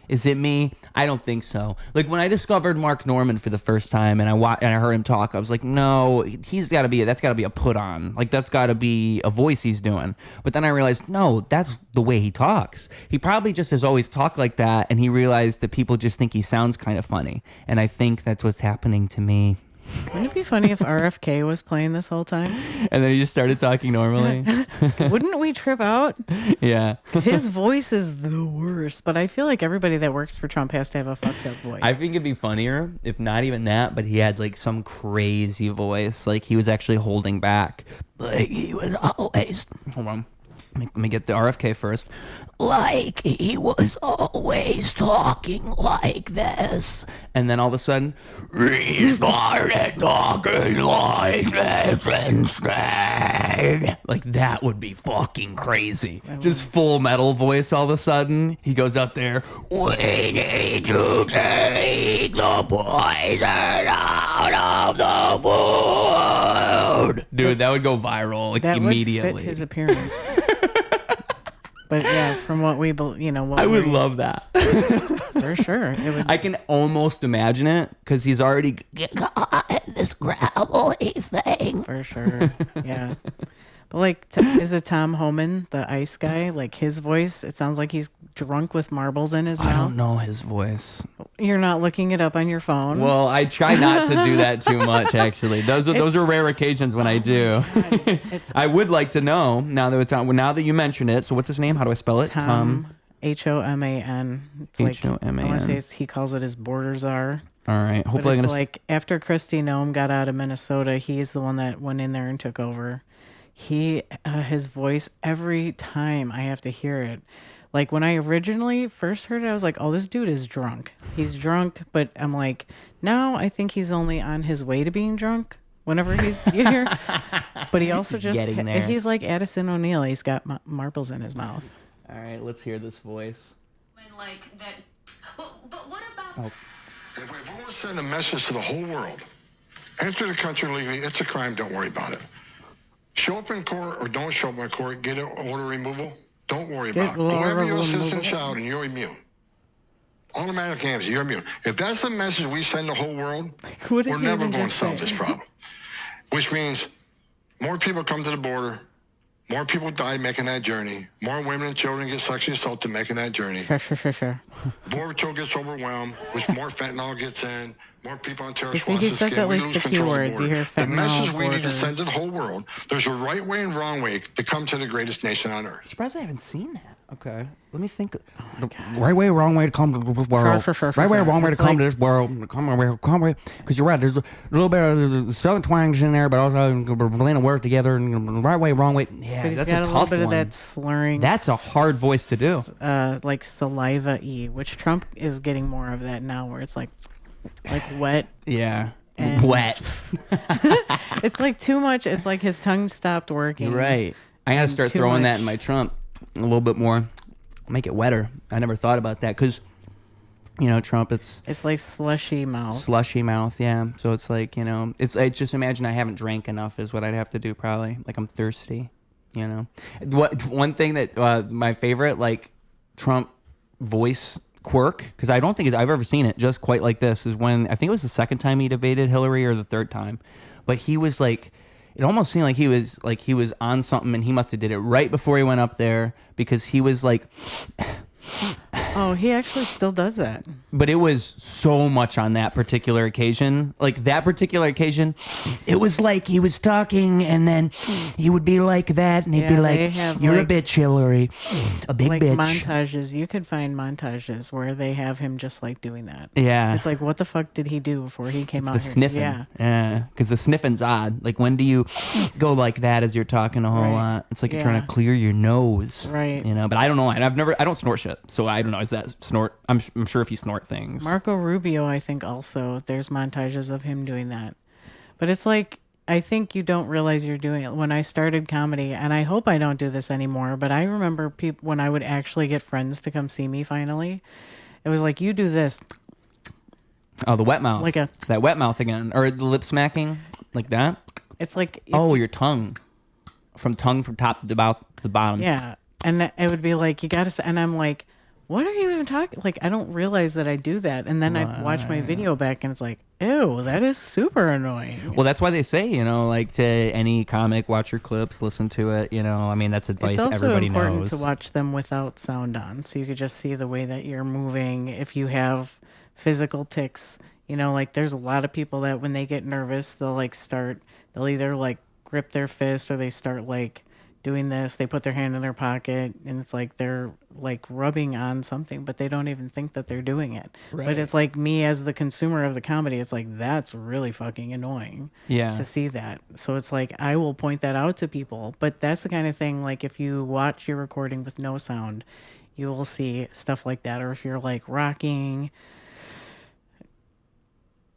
is it me? I don't think so. Like, when I discovered Mark Norman for the first time and I heard him talk, I was like, no, that's got to be a put on. Like, that's got to be a voice he's doing. But then I realized, no, that's the way he talks. He probably just has always talked like that, and he realized that people just think he sounds kind of funny. And I think that's what's happening to me. Wouldn't it be funny if RFK was playing this whole time? And then he just started talking normally. Wouldn't we trip out? Yeah. His voice is the worst, but I feel like everybody that works for Trump has to have a fucked up voice. I think it'd be funnier if not even that, but he had like some crazy voice. Like he was actually holding back. Like he was always. Hold on. Let me get the RFK first. Like he was always talking like this. And then all of a sudden, he started talking like this instead. Like that would be fucking crazy. Just Full Metal voice all of a sudden. He goes up there, we need to take the poison out of the food. Dude, that would go viral like that immediately. would fit his appearance. But yeah, from what we, what I would love that. for sure. It would. I can almost imagine it because he's already got this gravelly thing. For sure. Yeah. But like, is it Tom Homan, the ice guy? Like his voice, it sounds like he's drunk with marbles in his mouth. I don't know his voice. You're not looking it up on your phone. Well, I try not to do that too much, actually. Those are rare occasions when I do. I would like to know now that you mention it. So what's his name? How do I spell it? Tom Homan. It's like, Homan. I want to say he calls it his border czar. All right. But Hopefully, it's like after Kristi Noem got out of Minnesota, he's the one that went in there and took over. His voice, every time I have to hear it. Like when I originally first heard it, I was like, oh, this dude is drunk. He's drunk. But I'm like, now I think he's only on his way to being drunk whenever he's here. But he also just, Getting there. he's like Addison O'Neill. He's got marbles in his mouth. All right, let's hear this voice. Like that. But what about... Oh. If we want to send a message to the whole world, enter the country legally, it's a crime, don't worry about it. Show up in court or don't show up in court, get an order removal, don't worry about it. Go have your citizen child and you're immune. Automatic amnesty, you're immune. If that's the message we send the whole world, What did we're he never even going to just solve say? this problem. Which means more people come to the border, more people die making that journey, more women and children get sexually assaulted making that journey. Sure. Border Patrol gets overwhelmed, which more fentanyl gets in, more people on terrorist You see, watch he the says skin, at we least lose the control of the keywords. border. You hear The fentanyl, message we need to border. send to the whole world, there's a right way and wrong way to come to the greatest nation on earth. Surprised I haven't seen that. Okay, let me think. Right way, wrong way to come to this world. Sure. Right way, wrong way to It's come to like- this world. Come away, because you're right. There's a little bit of the southern twangs in there, but also blending work together. And right way, wrong way. Yeah, But he's that's got a a little tough bit one. of that slurring. That's a hard voice to do. Like saliva-y, which Trump is getting more of that now, where it's like wet. Yeah, And- wet. It's like too much. It's like his tongue stopped working. You're right. I gotta start too throwing that much. in my Trump a little bit more. Make it wetter. I never thought about that because, Trump. It's like slushy mouth. Slushy mouth, yeah. So it's like, it's just imagine I haven't drank enough is what I'd have to do probably. Like I'm thirsty, One thing that my favorite like Trump voice quirk, because I don't think I've ever seen it just quite like this, is when I think it was the second time he debated Hillary or the third time, but he was like. It almost seemed like he was on something, and he must have did it right before he went up there because he was like, Oh, he actually still does that. But it was so much on that particular occasion. Like that particular occasion, it was like he was talking and then he would be like that and he'd be like, "You're a bitch, Hillary." A big like bitch. montages. You could find montages where they have him just like doing that. Yeah. It's like, what the fuck did he do before he came out The here? sniffing. Yeah. Because the sniffing's odd. Like, when do you go like that as you're talking a whole lot? It's like you're trying to clear your nose. Right. You know, but I don't know. I don't snort shit. So I don't know. Is that snort? I'm sure if you snort things. Marco Rubio, I think also there's montages of him doing that. But it's like, I think you don't realize you're doing it. When I started comedy, and I hope I don't do this anymore, but I remember when I would actually get friends to come see me finally, it was like, you do this. Oh, the wet mouth. Like it's that wet mouth again. Or the lip smacking. Like that. It's like... your tongue. From top to the bottom. Yeah. And it would be like, you gotta... And I'm like, what are you even talking? Like, I don't realize that I do that. And then I'd watch my video back and it's like, ew, that is super annoying. Well, that's why they say, like to any comic, watch your clips, listen to it. I mean, that's advice everybody knows. It's also important to watch them without sound on. So you could just see the way that you're moving. If you have physical tics, like there's a lot of people that when they get nervous, they'll either like grip their fist or they start like doing this. They put their hand in their pocket and it's like they're like rubbing on something, but they don't even think that they're doing it. Right. But it's like me as the consumer of the comedy, it's like, that's really fucking annoying to see that. So it's like, I will point that out to people, but that's the kind of thing, like if you watch your recording with no sound, you will see stuff like that. Or if you're like rocking,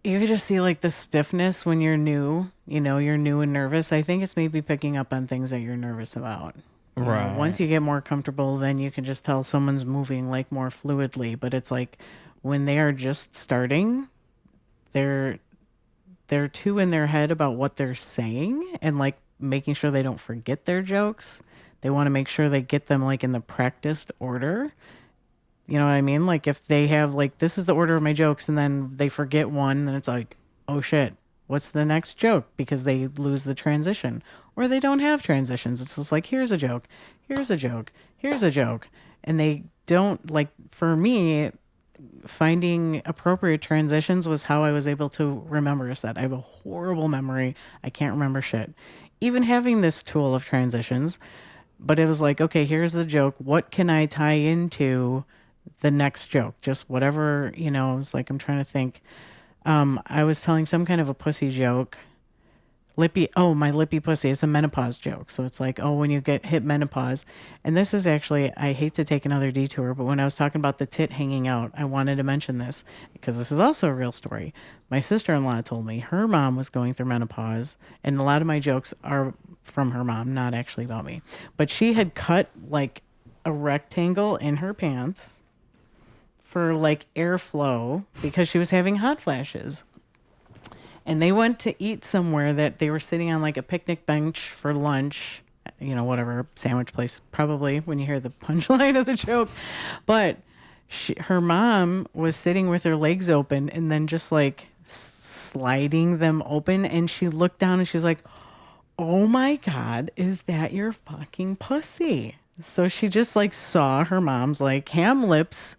you could just see like the stiffness when you're new, you're new and nervous. I think it's maybe picking up on things that you're nervous about. Right. Once you get more comfortable, then you can just tell someone's moving like more fluidly. But it's like when they are just starting, they're too in their head about what they're saying and like making sure they don't forget their jokes. They want to make sure they get them like in the practiced order. You know what I mean? Like if they have like, this is the order of my jokes and then they forget one, then it's like, oh shit, what's the next joke? Because they lose the transition or they don't have transitions. It's just like, here's a joke, here's a joke, here's a joke. And they don't like, for me, finding appropriate transitions was how I was able to remember a set. I have a horrible memory. I can't remember shit. Even having this tool of transitions, but it was like, okay, here's the joke. What can I tie into the next joke? Just whatever, it's like, I'm trying to think. I was telling some kind of a pussy joke. My lippy pussy. It's a menopause joke. So it's like, when you hit menopause. And this is actually, I hate to take another detour, but when I was talking about the tit hanging out, I wanted to mention this because this is also a real story. My sister-in-law told me her mom was going through menopause, and a lot of my jokes are from her mom, not actually about me. But she had cut like a rectangle in her pants for like airflow because she was having hot flashes. And they went to eat somewhere that they were sitting on like a picnic bench for lunch, whatever, sandwich place, probably when you hear the punchline of the joke. But her mom was sitting with her legs open and then just like sliding them open. And she looked down and she's like, oh my God, is that your fucking pussy? So she just like saw her mom's like ham lips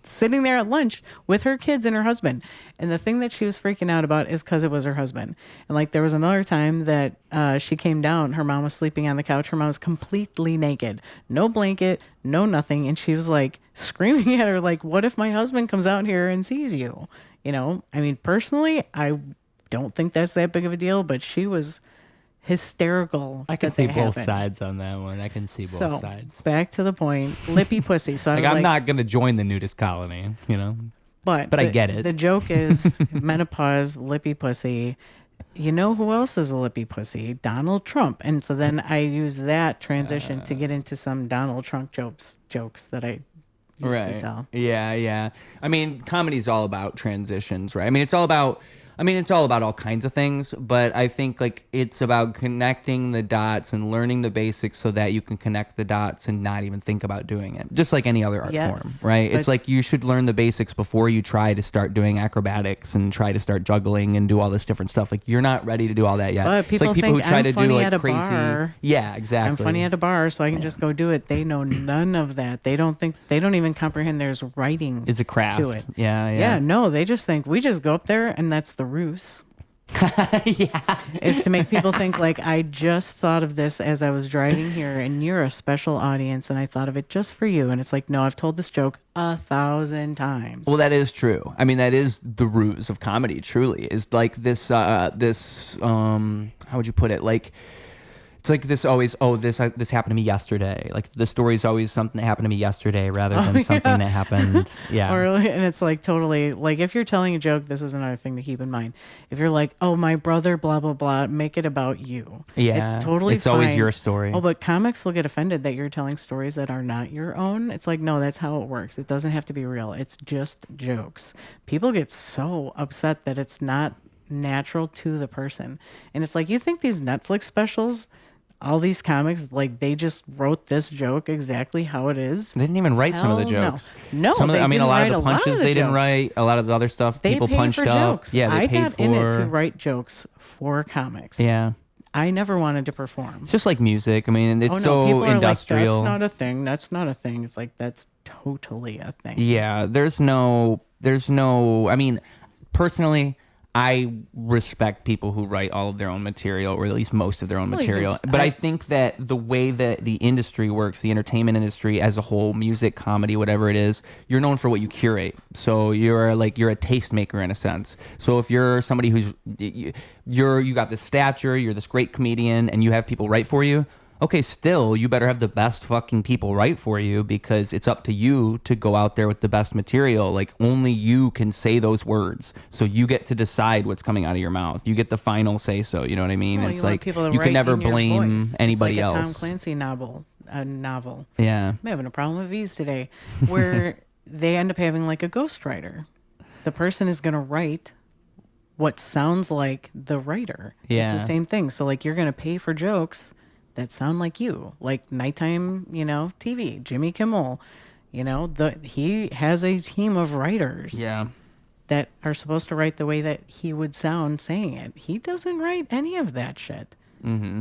sitting there at lunch with her kids and her husband. And the thing that she was freaking out about is because it was her husband. And like there was another time that she came down, her mom was sleeping on the couch. Her mom was completely naked, no blanket, no nothing. And she was like screaming at her, like, what if my husband comes out here and sees you? I mean, personally, I don't think that's that big of a deal, but she was hysterical. I can see both sides on that one. I can see both sides. Back to the point, lippy pussy. So I'm not going to join the nudist colony, But I get it. The joke is menopause, lippy pussy. You know who else is a lippy pussy? Donald Trump. And so then I use that transition to get into some Donald Trump jokes that I used to tell. Yeah. I mean, comedy's all about transitions, right? I mean, it's all about I mean, it's all about all kinds of things, but I think like it's about connecting the dots and learning the basics so that you can connect the dots and not even think about doing it. Just like any other art form, right? It's like you should learn the basics before you try to start doing acrobatics and try to start juggling and do all this different stuff. Like you're not ready to do all that yet. But people it's like people think who try I'm to funny do like at a crazy. bar. Yeah, exactly. I'm funny at a bar, so I can just go do it. They know none of that. They don't even comprehend there's writing. It's a craft to it. Yeah. No, they just think we just go up there and that's the ruse. Yeah. Is to make people think like I just thought of this as I was driving here and you're a special audience and I thought of it just for you. And it's like, no, I've told this joke 1,000 times. Well, that is true. I mean, that is the ruse of comedy, truly. Is like this how would you put it? Like it's like this always, this happened to me yesterday. Like the story's always something that happened to me yesterday rather than something that happened. Yeah. And it's like totally like if you're telling a joke, this is another thing to keep in mind. If you're like, oh, my brother, blah, blah, blah, make it about you. Yeah. It's totally It's fine. always your story. Oh, but comics will get offended that you're telling stories that are not your own. It's like, no, that's how it works. It doesn't have to be real. It's just jokes. People get so upset that it's not natural to the person. And it's like, you think these Netflix specials, all these comics, like they just wrote this joke exactly how it is. They didn't even write some of the Hell jokes. No, some of the, they I mean, didn't a lot write of the punches they didn't jokes. write. A lot of the other stuff They people paid punched for up. jokes. Yeah, they I paid got for. in it to write jokes for comics. Yeah, I never wanted to perform. it's just like music. I mean, it's People so are industrial. like, that's not a thing. That's not a thing. It's like that's totally a thing. Yeah, there's no. I mean, personally, I respect people who write all of their own material, or at least most of their own material. But I think that the way that the industry works, the entertainment industry as a whole, music, comedy, whatever it is, you're known for what you curate. So you're a tastemaker in a sense. So if you're somebody who's you got this stature, you're this great comedian, and you have people write for you. Okay, still, you better have the best fucking people write for you because it's up to you to go out there with the best material. Like, only you can say those words. So you get to decide what's coming out of your mouth. You get the final say-so, you know what I mean? Well, it's you want like, people to you can write never in your blame voice. anybody it's like else. a Tom Clancy novel. Yeah. I'm having a problem with these today, where they end up having like a ghostwriter. The person is going to write what sounds like the writer. Yeah. It's the same thing. So like you're going to pay for jokes that sound like you, like nighttime, TV, Jimmy Kimmel, he has a team of writers Yeah. that are supposed to write the way that he would sound saying it. He doesn't write any of that shit. Mm-hmm.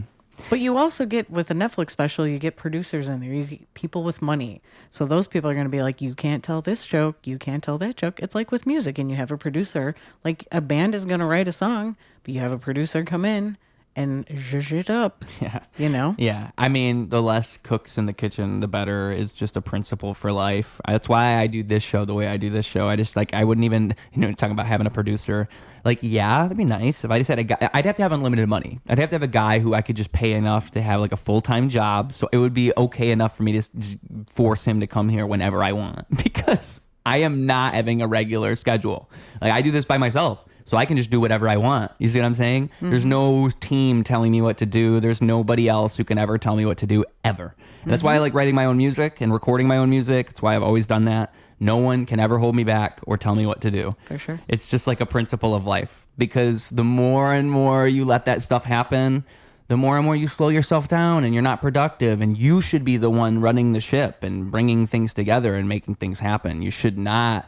But you also get, with a Netflix special, you get producers in there, you get people with money. So those people are going to be like, you can't tell this joke, you can't tell that joke. It's like with music, and you have a producer, like a band is going to write a song, but you have a producer come in and zhuzh it up. Yeah. Yeah. I mean, the less cooks in the kitchen, the better is just a principle for life. That's why I do this show the way I do this show. I just I wouldn't even, talking about having a producer. Like, yeah, that'd be nice. If I just had a guy, I'd have to have unlimited money. I'd have to have a guy who I could just pay enough to have like a full-time job. So it would be okay enough for me to just force him to come here whenever I want, because I am not having a regular schedule. Like, I do this by myself. So I can just do whatever I want. You see what I'm saying? Mm-hmm. There's no team telling me what to do. There's nobody else who can ever tell me what to do, ever. And that's why I like writing my own music and recording my own music. That's why I've always done that. No one can ever hold me back or tell me what to do. For sure. It's just like a principle of life. Because the more and more you let that stuff happen, the more and more you slow yourself down and you're not productive. And you should be the one running the ship and bringing things together and making things happen. You should not.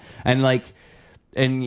And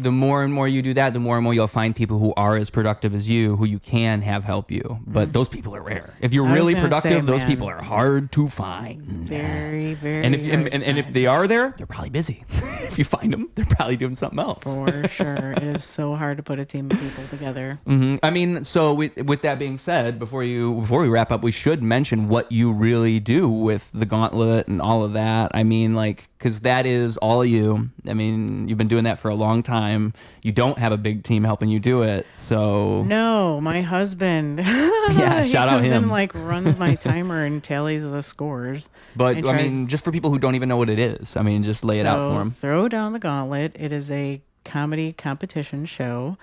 the more and more you do that, the more and more you'll find people who are as productive as you, who you can have help you. But those people are rare. If you're really productive, those people are hard to find. Very, very and if they are there, they're probably busy. If you find them, they're probably doing something else. For sure. It is so hard to put a team of people together. Mm-hmm. I mean, so with that being said, before we wrap up, we should mention what you really do with the Gauntlet and all of that. I mean, because that is all you. I mean, you've been doing that for a long time. You don't have a big team helping you do it, so... No, my husband. Yeah, shout out him. He comes in, runs my timer and tallies the scores. But, I mean, just for people who don't even know what it is, I mean, just lay it out for them. Throwdown the Gauntlet. It is a comedy competition show.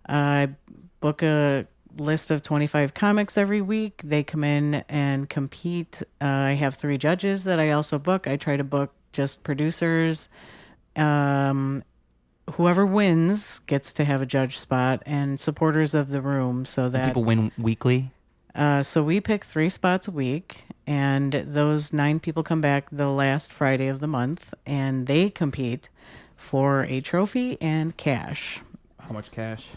I book a list of 25 comics every week. They come in and compete. I have 3 judges that I also book. I try to book just producers whoever wins gets to have a judge spot and supporters of the room so that People win weekly. so we pick 3 spots a week, and those 9 people come back the last Friday of the month, and they compete for a trophy and cash. How much cash?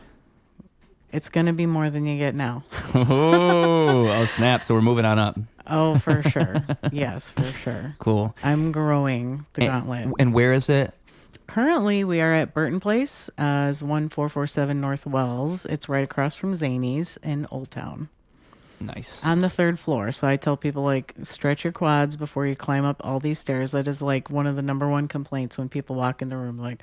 It's going to be more than you get now. Oh, snap. So we're moving on up. Oh, for sure. Yes, for sure. Cool. I'm growing the gauntlet. And where is it? Currently, we are at Burton Place, is 1447 North Wells. It's right across from Zany's in Oldtown. Nice. On the 3rd floor. So I tell people, like, stretch your quads before you climb up all these stairs. That is, like, one of the number one complaints when people walk in the room, like,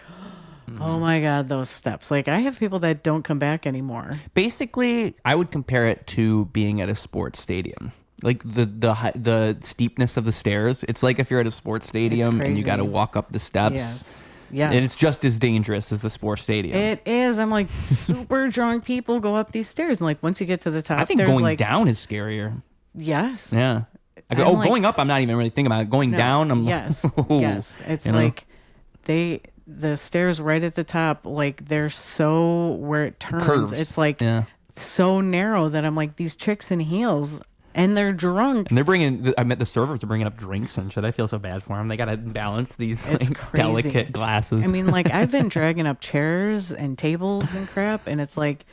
oh my God, those steps. Like, I have people that don't come back anymore. Basically, I would compare it to being at a sports stadium. Like the steepness of the stairs. It's like if you're at a sports stadium and you got to walk up the steps. Yes. Yes. And it's just as dangerous as the sports stadium. It is. I'm like, super drunk people go up these stairs. And, like, once you get to the top, I think there's going like, down is scarier. yes. Yeah. I go, I'm like- going up, I'm not even really thinking about it. Going down, I'm yes, like, ooh, yes. It's you know? like the stairs right at the top, like, they're so where it turns. Curves. It's like Yeah. so narrow that I'm like, these chicks in heels, and they're drunk. And they're bringing, I met the servers are bringing up drinks and shit. I feel so bad for them. They got to balance these It's like, crazy. delicate glasses. I mean, like, I've been dragging up chairs and tables and crap, and it's like,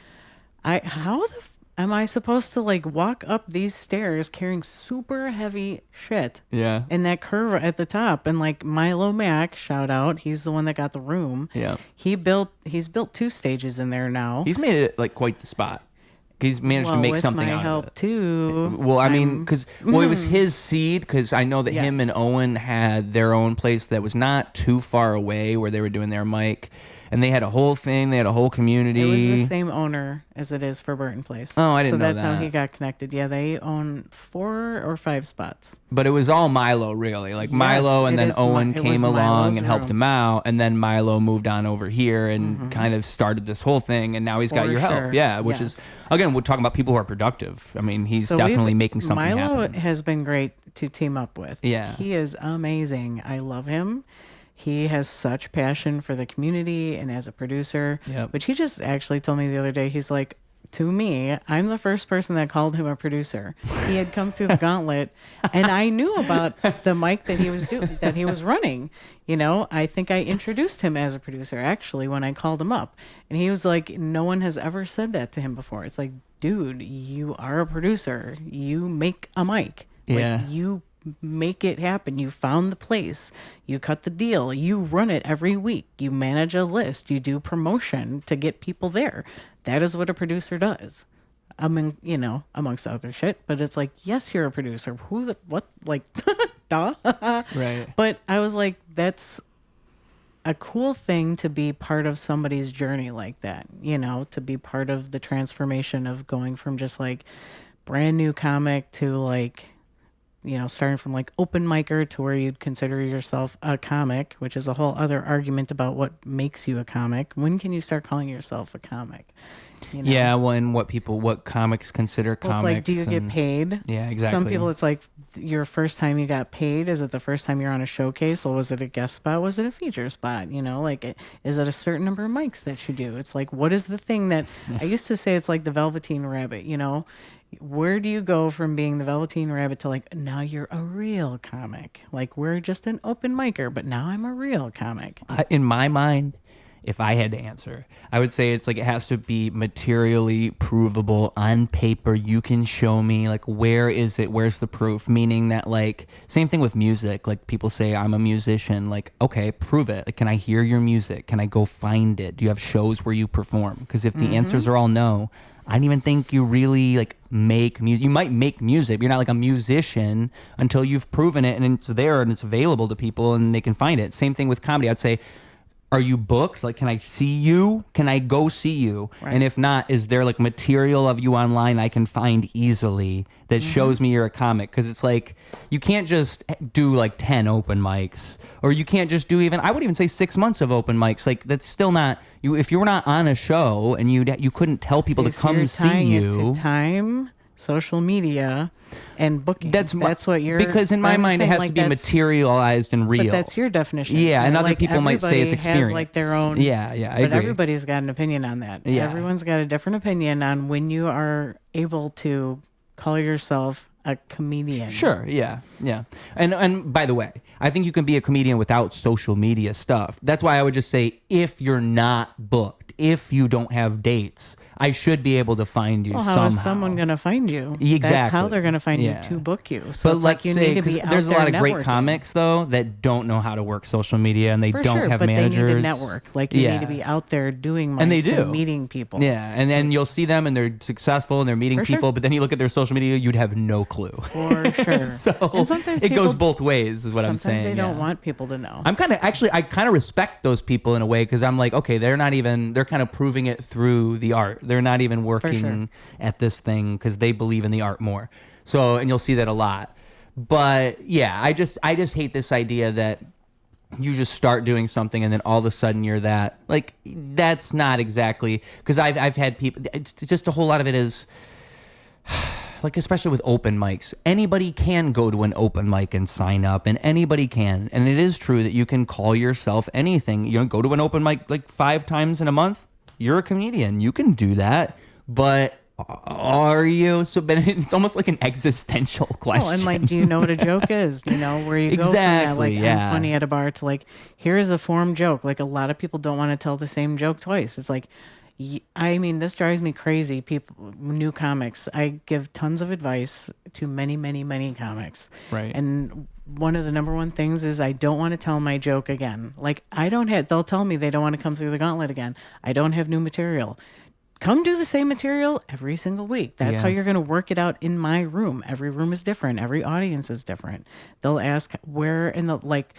am I supposed to, like, walk up these stairs carrying super heavy shit? yeah. In that curve at the top, and, like, Milo Mack, shout out, he's the one that got the room. Yeah. He's built 2 stages in there now. He's made it like quite the spot. He's managed to make with something my out help of it. too. Well, I mean, because it was his seed. Because I know that him and Yes. Owen had their own place that was not too far away where they were doing their mic, and they had a whole thing. They had a whole community. It was the same owner as it is for Burton Place. Oh, I didn't so know that's how that. he got connected. Yeah, they own 4 or 5 spots. But it was all Milo, really. Like Yes, Milo, and it then is Owen it was came along Milo's and helped room. him out, and then Milo moved on over here and kind of started this whole thing, and now he's got For your sure. help. Yeah, which is Yes. again, we're talking about people who are productive. I mean, he's So definitely we've- making something Milo happen. has been great to team up with. Yeah. He is amazing. I love him. He has such passion for the community and as a producer, Yep. which he just actually told me the other day. He's like, to me, I'm the first person that called him a producer. He had come through the gauntlet, and I knew about the mic that he was that he was running. You know, I think I introduced him as a producer actually when I called him up, and he was like, no one has ever said that to him before. It's like, dude, you are a producer. You make a mic. Yeah. Like, you make it happen. You found the place. You cut the deal. You run it every week. You manage a list. You do promotion to get people there. That is what a producer does. I mean, you know, amongst other shit. But it's like, yes, you're a producer. Who the what? Like, duh. Right. But I was like, that's a cool thing to be part of somebody's journey like that. You know, to be part of the transformation of going from just like brand new comic to like, you know, starting from like open micer to where you'd consider yourself a comic, which is a whole other argument about what makes you a comic. When can you start calling yourself a comic? You know? Yeah, well, and what comics consider Well, comics. it's like, do you get and- paid? Yeah, exactly. Some people, it's like your first time you got paid. Is it the first time you're on a showcase? Or was it a guest spot? Was it a feature spot? You know, like, is it a certain number of mics that you do? It's like, what is the thing that I used to say? It's like the Velveteen Rabbit. You know, where do you go from being the Velveteen Rabbit to like now you're a real comic? Like, we're just an open micer, but now I'm a real comic. In my mind, if I had to answer, I would say it's like it has to be materially provable on paper. You can show me like where is it? Where's the proof? Meaning that like same thing with music. Like people say I'm a musician. Like okay, prove it. Like, can I hear your music? Can I go find it? Do you have shows where you perform? Because if the answers are all no, I don't even think you really like make music. You might make music, but you're not like a musician until you've proven it and it's there and it's available to people and they can find it. Same thing with comedy. I'd say, are you booked? Like, can I see you? Can I go see you? Right. And if not, is there like material of you online I can find easily that shows me you're a comic? Because it's like, you can't just do like 10 open mics, or you can't just do even, I would even say 6 months of open mics. Like, that's still not, you. If you're not on a show and you couldn't tell people to So come you're see tying it you. to time, social media and booking. That's what you're... Because in my mind, it has to be materialized and real. But that's your definition. Yeah, and other people might say it's experience. Has like their own... Yeah, I agree. But everybody's got an opinion on that. Yeah. Everyone's got a different opinion on when you are able to call yourself a comedian. Sure, yeah. And by the way, I think you can be a comedian without social media stuff. That's why I would just say, if you're not booked, if you don't have dates, I should be able to find you somehow. How is someone going to find you? Exactly. That's how they're going to find you to book you. So but it's let's like you say, need to because be out there's a there lot of great networking. comics, though, that don't know how to work social media, and they For don't sure, have but managers. They need to network. Like, you need to be out there doing mics and they do. meeting people. Yeah, and then you'll see them, and they're successful, and they're meeting people, but then you look at their social media, you'd have no clue. For sure. So and sometimes it goes both ways, is what I'm saying. Sometimes they don't want people to know. I kind of respect those people in a way, because I'm like, okay, they're kind of proving it through the art. They're not even working at this thing because they believe in the art more. So, and you'll see that a lot. But yeah, I just hate this idea that you just start doing something and then all of a sudden you're that. Like, that's not exactly, because I've had people, it's just a whole lot of it is, like, especially with open mics, anybody can go to an open mic and sign up, and anybody can. And it is true that you can call yourself anything. You know, go to an open mic like 5 times in a month. You're a comedian. You can do that. But are you? So, but it's almost like an existential question. Oh, and like, do you know what a joke is? You know, where you go from that, like, I'm funny at a bar, to like, here's a form joke. Like, a lot of people don't want to tell the same joke twice. It's like, I mean, this drives me crazy. People, new comics. I give tons of advice to many, many, many comics. Right. And one of the number one things is I don't want to tell my joke again. Like, they'll tell me they don't want to come through the gauntlet again. I don't have new material. Come do the same material every single week. That's how you're going to work it out in my room. Every room is different. Every audience is different. They'll ask where in the, like,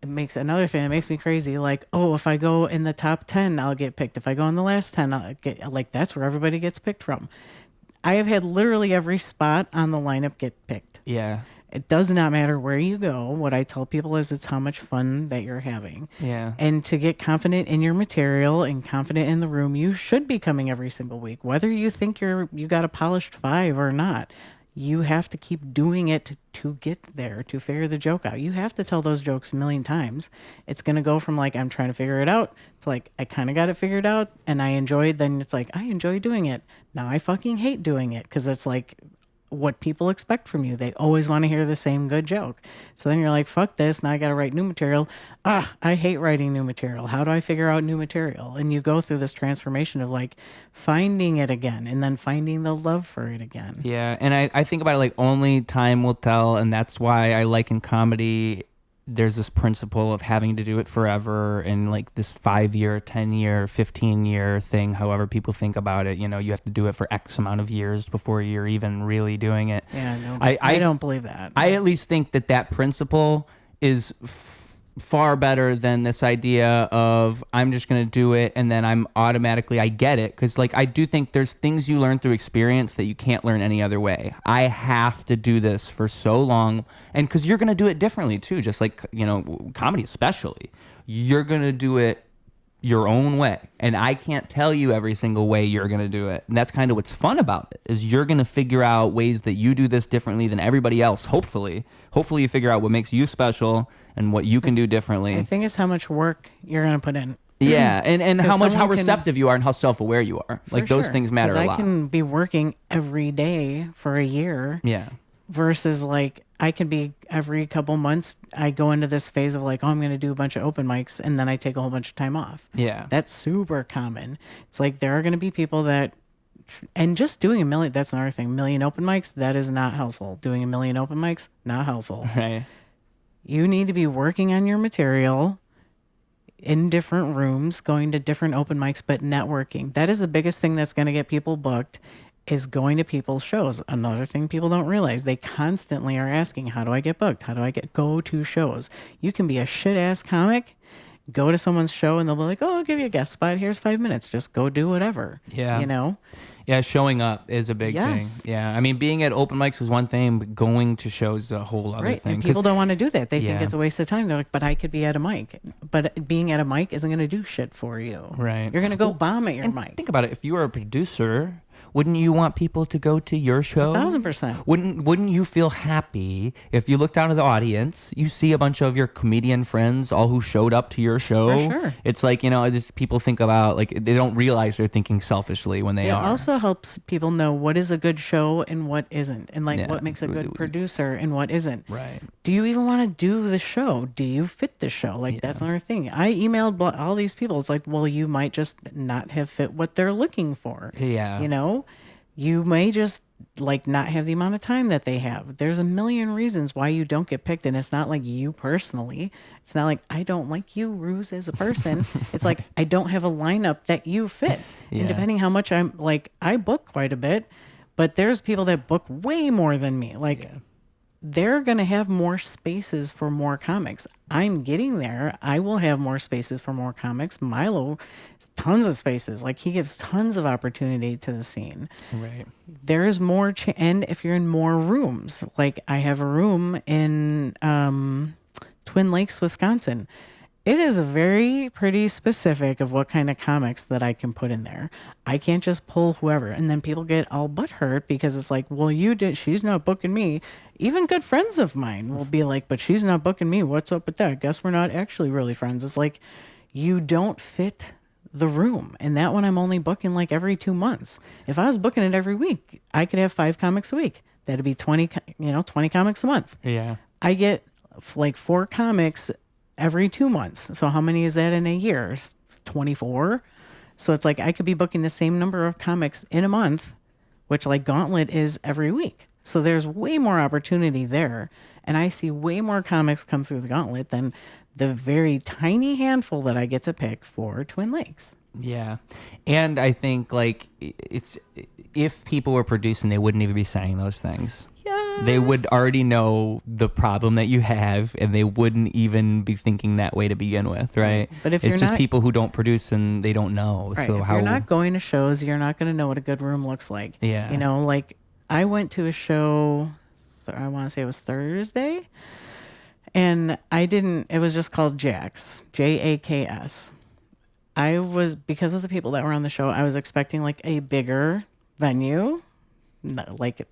it makes another thing that makes me crazy. Like, oh, if I go in the top 10, I'll get picked. If I go in the last 10, I'll get, like, that's where everybody gets picked from. I have had literally every spot on the lineup get picked. Yeah. It does not matter where you go. What I tell people is it's how much fun that you're having. Yeah. And to get confident in your material and confident in the room, you should be coming every single week. Whether you think you got a polished 5 or not, you have to keep doing it to get there, to figure the joke out. You have to tell those jokes a million times. It's going to go from like, I'm trying to figure it out, to like, I kind of got it figured out and I enjoyed. Then it's like, I enjoy doing it. Now I fucking hate doing it, because it's like what people expect from you. They always want to hear the same good joke. So then you're like, fuck this. Now I got to write new material. I hate writing new material. How do I figure out new material? And you go through this transformation of like finding it again and then finding the love for it again. Yeah. And I think about it like only time will tell. And that's why I like in comedy, there's this principle of having to do it forever, and like this 5-year, 10-year, 15-year thing, however people think about it. You know, you have to do it for X amount of years before you're even really doing it. Yeah, no, I don't believe that. I at least think that principle is far better than this idea of I'm just going to do it and then I get it. Because like, I do think there's things you learn through experience that you can't learn any other way. I have to do this for so long, and because you're going to do it differently too, just like, you know, comedy especially, you're going to do it your own way, and I can't tell you every single way you're going to do it. And that's kind of what's fun about it, is you're going to figure out ways that you do this differently than everybody else. Hopefully you figure out what makes you special and what you can do differently. I think it's how much work you're going to put in. Yeah, and how receptive you are and how self-aware you are. Like, those things matter a lot. I can be working every day for a year. Yeah. Versus like, I can be every couple months, I go into this phase of like, oh, I'm going to do a bunch of open mics, and then I take a whole bunch of time off. Yeah. That's super common. It's like, there are going to be people that, and just doing a million, that's another thing. 1 million open mics, that is not helpful. Doing 1 million open mics, not helpful. Right. You need to be working on your material in different rooms, going to different open mics, but networking. That is the biggest thing that's going to get people booked, is going to people's shows. Another thing people don't realize, they constantly are asking, how do I get booked? How do I go to shows? You can be a shit ass comic, go to someone's show, and they'll be like, oh, I'll give you a guest spot. Here's 5 minutes. Just go do whatever. Yeah. You know? Yeah, showing up is a big thing. Yeah, I mean, being at open mics is one thing, but going to shows is a whole other thing. And people don't want to do that. They think it's a waste of time. They're like, but I could be at a mic. But being at a mic isn't going to do shit for you. Right. You're going to go bomb at your mic. Think about it. If you were a producer, Wouldn't you want people to go to your show? 1,000%. Wouldn't you feel happy if you look down at the audience, you see a bunch of your comedian friends, all who showed up to your show? For sure. It's like, just people think about, like, they don't realize they're thinking selfishly when they It are. also helps people know what is a good show and what isn't, and like Yeah. what makes a good producer and what isn't. Right. Do you even want to do the show? Do you fit the show? Like, that's another thing. I emailed all these people. It's like, well, you might just not have fit what they're looking for. Yeah. You may just like not have the amount of time that they have. There's a million reasons why you don't get picked, and it's not like you personally. It's not like I don't like you, Ruse, as a person. It's like I don't have a lineup that you fit. Yeah. And depending how much I'm like, I book quite a bit, but there's people that book way more than me. Like, they're going to have more spaces for more comics. I'm getting there. I will have more spaces for more comics. Milo, tons of spaces. Like, he gives tons of opportunity to the scene. Right. There's more, and if you're in more rooms, like I have a room in Twin Lakes, Wisconsin. It is very pretty specific of what kind of comics that I can put in there. I can't just pull whoever. And then people get all butthurt because it's like, well, she's not booking me. Even good friends of mine will be like, but she's not booking me. What's up with that? Guess we're not actually really friends. It's like, you don't fit the room. And that one I'm only booking like every 2 months. If I was booking it every week, I could have 5 comics a week. That'd be 20 comics a month. Yeah. I get like 4 comics every 2 months. So how many is that in a year? 24. So it's like I could be booking the same number of comics in a month, which like Gauntlet is every week. So there's way more opportunity there. And I see way more comics come through the Gauntlet than the very tiny handful that I get to pick for Twin Lakes. Yeah. And I think, like, it's if people were producing, they wouldn't even be saying those things. Yes. They would already know the problem that you have, and they wouldn't even be thinking that way to begin with, right? But if it's you're just not, people who don't produce and they don't know. right, So if how you're not going to shows, you're not going to know what a good room looks like. Yeah. Like I went to a show, I want to say it was Thursday, and it was just called Jax, Jaks. Because of the people that were on the show, I was expecting like a bigger venue, like,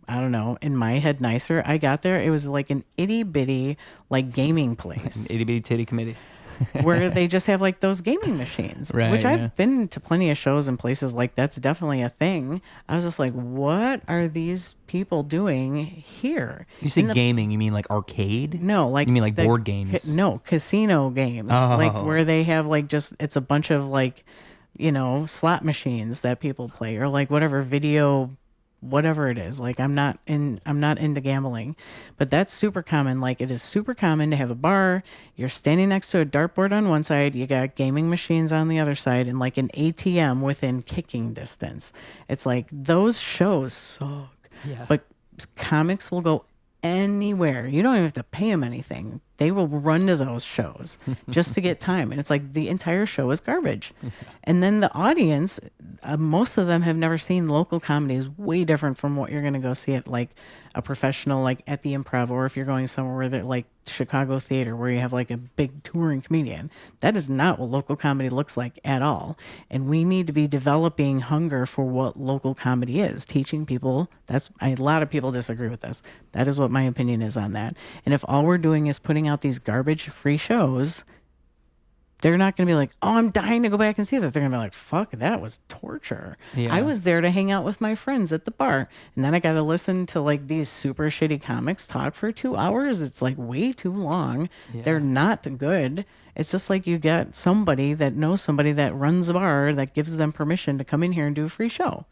I don't know, in my head nicer. I got there, it was like an itty bitty like gaming place. An itty bitty titty committee. Where they just have like those gaming machines, Right, which yeah. I've been to plenty of shows and places like that's definitely a thing. I was just like, what are these people doing here? You say And gaming, you mean like arcade? no, like You mean like board games? No, casino games, Oh. like where they have like it's a bunch of like, slot machines that people play or like whatever whatever it is. Like I'm not into gambling, but that's super common. Like it is super common to have a bar. You're standing next to a dartboard on one side. You got gaming machines on the other side and like an ATM within kicking distance. It's like those shows suck. Yeah. But comics will go anywhere. You don't even have to pay them anything. They will run to those shows just to get time. And it's like the entire show is garbage. And then the audience, most of them have never seen local comedy is way different from what you're going to go see at like a professional, like at the Improv, or if you're going somewhere where they're like Chicago theater, where you have like a big touring comedian. That is not what local comedy looks like at all. And we need to be developing hunger for what local comedy is, teaching people. A lot of people disagree with this. That is what my opinion is on that. And if all we're doing is putting out these garbage free shows, they're not going to be like, oh, I'm dying to go back and see that. They're going to be like, fuck, that was torture. Yeah. I was there to hang out with my friends at the bar. And then I got to listen to like these super shitty comics talk for 2 hours. It's like way too long. Yeah. They're not good. It's just like you got somebody that knows somebody that runs a bar that gives them permission to come in here and do a free show.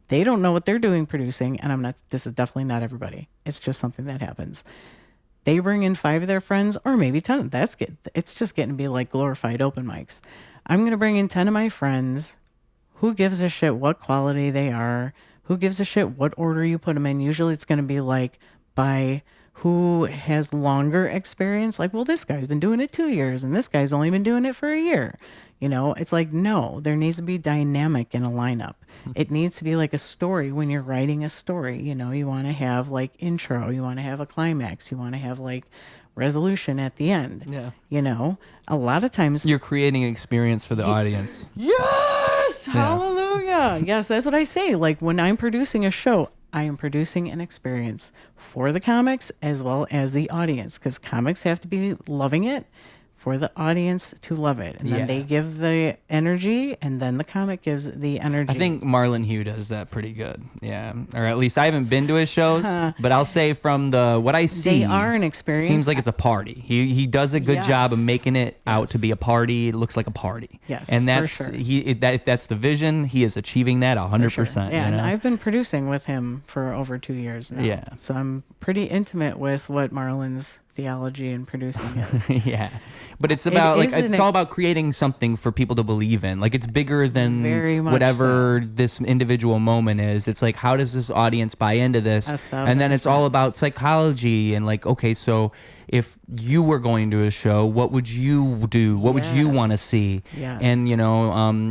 They don't know what they're doing producing. And this is definitely not everybody. It's just something that happens. They bring in 5 of their friends, or maybe 10. It's just getting to be like glorified open mics. I'm going to bring in 10 of my friends. Who gives a shit what quality they are? Who gives a shit what order you put them in? Usually it's going to be like by who has longer experience. Like, well, this guy's been doing it 2 years and this guy's only been doing it for a year. It's like, no, there needs to be dynamic in a lineup. It needs to be like a story. When you're writing a story, you want to have like intro, you want to have a climax, you want to have like resolution at the end. Yeah. A lot of times You're creating an experience for the audience. yes, Yeah. hallelujah. Hallelujah. Yes, that's what I say. Like when I'm producing a show, I am producing an experience for the comics as well as the audience, because comics have to be loving it for the audience to love it. And then they give the energy, and then the comic gives the energy. I think Marlon Hugh does that pretty good. Yeah. Or at least I haven't been to his shows, but I'll say from what I see, they are an experience. Seems like it's a party. He does a good job of making it out to be a party. It looks like a party. Yes, and that's for sure. If that's the vision, he is achieving that 100%. Yeah, you know? and I've been producing with him for over 2 years now. Yeah. So I'm pretty intimate with what Marlon's theology and producing is. Yeah, but it's about it's all about creating something for people to believe in. Like it's bigger than Very much whatever so. this individual moment is. It's like, how does this audience buy into this? 1,000%. And then it's all about psychology and like, okay, so if you were going to a show, what would you do? What would you want to see? Yes. And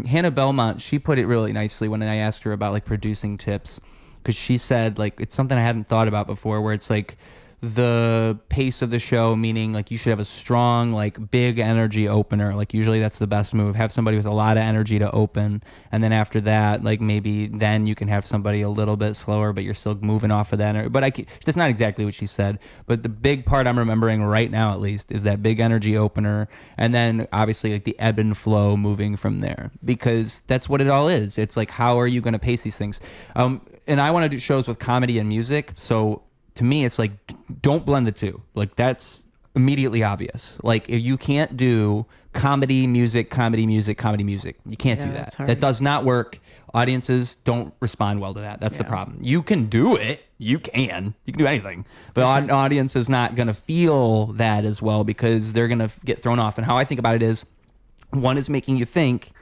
Hannah Belmont, she put it really nicely when I asked her about like producing tips, because she said like it's something I hadn't thought about before, where it's like the pace of the show, meaning like you should have a strong, like big energy opener. Like usually that's the best move. Have somebody with a lot of energy to open. And then after that, like maybe then you can have somebody a little bit slower, but you're still moving off of that. But that's not exactly what she said. But the big part I'm remembering right now, at least, is that big energy opener. And then obviously like the ebb and flow moving from there, because that's what it all is. It's like, how are you going to pace these things? And I want to do shows with comedy and music. So to me, it's like, don't blend the two. Like that's immediately obvious. Like if you can't do comedy, music, comedy, music, comedy, music, you can't do that. That does not work. Audiences don't respond well to that. That's the problem. You can do it. You can do anything, but an audience is not going to feel that as well, because they're going to get thrown off. And how I think about it is, one is making you think,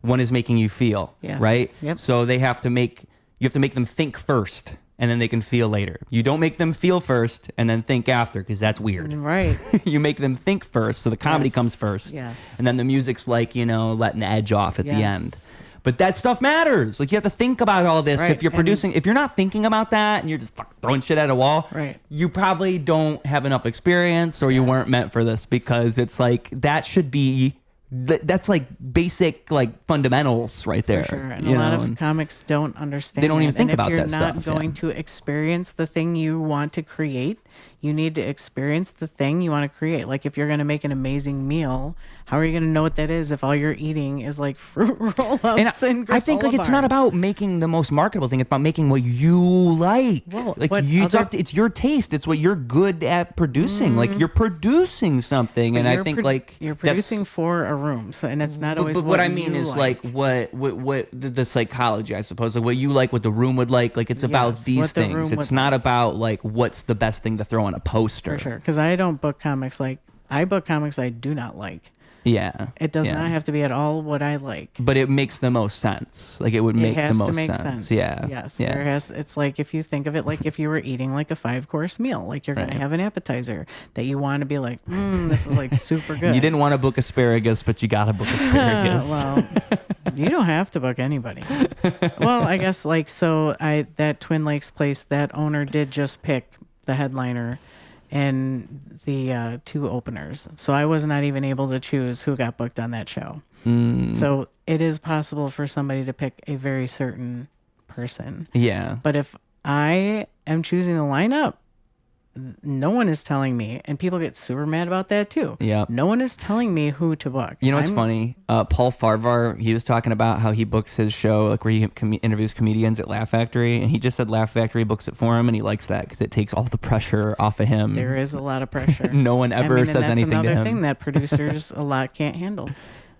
one is making you feel, right? Yep. So you have to make them think first, and then they can feel later. You don't make them feel first and then think after, because that's weird. Right. You make them think first, so the comedy comes first. Yes. And then the music's like, letting the edge off at the end. But that stuff matters. Like you have to think about all this. Right. If you're producing, if you're not thinking about that and you're just throwing shit at a wall, right, you probably don't have enough experience, or you weren't meant for this, because it's like that should be. That's like basic like fundamentals right there. For sure. And a lot of comics don't understand. They don't even think about that stuff. If you're not stuff, going to experience the thing you want to create, you need to experience the thing you want to create. Like if you're going to make an amazing meal, how are you going to know what that is if all you're eating is like fruit roll-ups and I think like it's not about making the most marketable thing. It's about making what you like. Well, like it's your taste. It's what you're good at producing. Like you're producing something, and I think like you're producing for a room. So and it's not always. But what I mean is like what the psychology, I suppose, like what you like, what the room would like. Like it's about these things. It's not about like what's the best thing to throw on a poster. For sure, because I don't book comics I book comics I do not like. Yeah. It does not have to be at all what I like. But it makes the most sense. Like it would make the most make sense. Yeah. Yes. Yeah. It's like if you think of it like if you were eating like a 5-course meal, like you're going to have an appetizer that you want to be like, this is like super good. You didn't want to book asparagus, but you got to book asparagus. Well, you don't have to book anybody. Well, I guess like, so that Twin Lakes place, that owner did just pick the headliner and the 2 openers. So I was not even able to choose who got booked on that show. So it is possible for somebody to pick a very certain person. Yeah. But if I am choosing the lineup, no one is telling me, and people get super mad about that too. Yeah. No one is telling me who to book. You know what's funny? Paul Farvar, he was talking about how he books his show, like where he interviews comedians at Laugh Factory, and he just said Laugh Factory books it for him, and he likes that because it takes all the pressure off of him. There is a lot of pressure. No one ever says anything to him. That's another thing that producers a lot can't handle.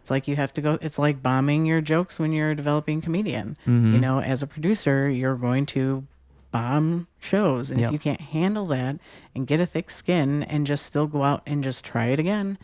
It's like you have to go. It's like bombing your jokes when you're a developing comedian. Mm-hmm. As a producer, you're going to bomb shows, and if you can't handle that and get a thick skin and just still go out and just try it again,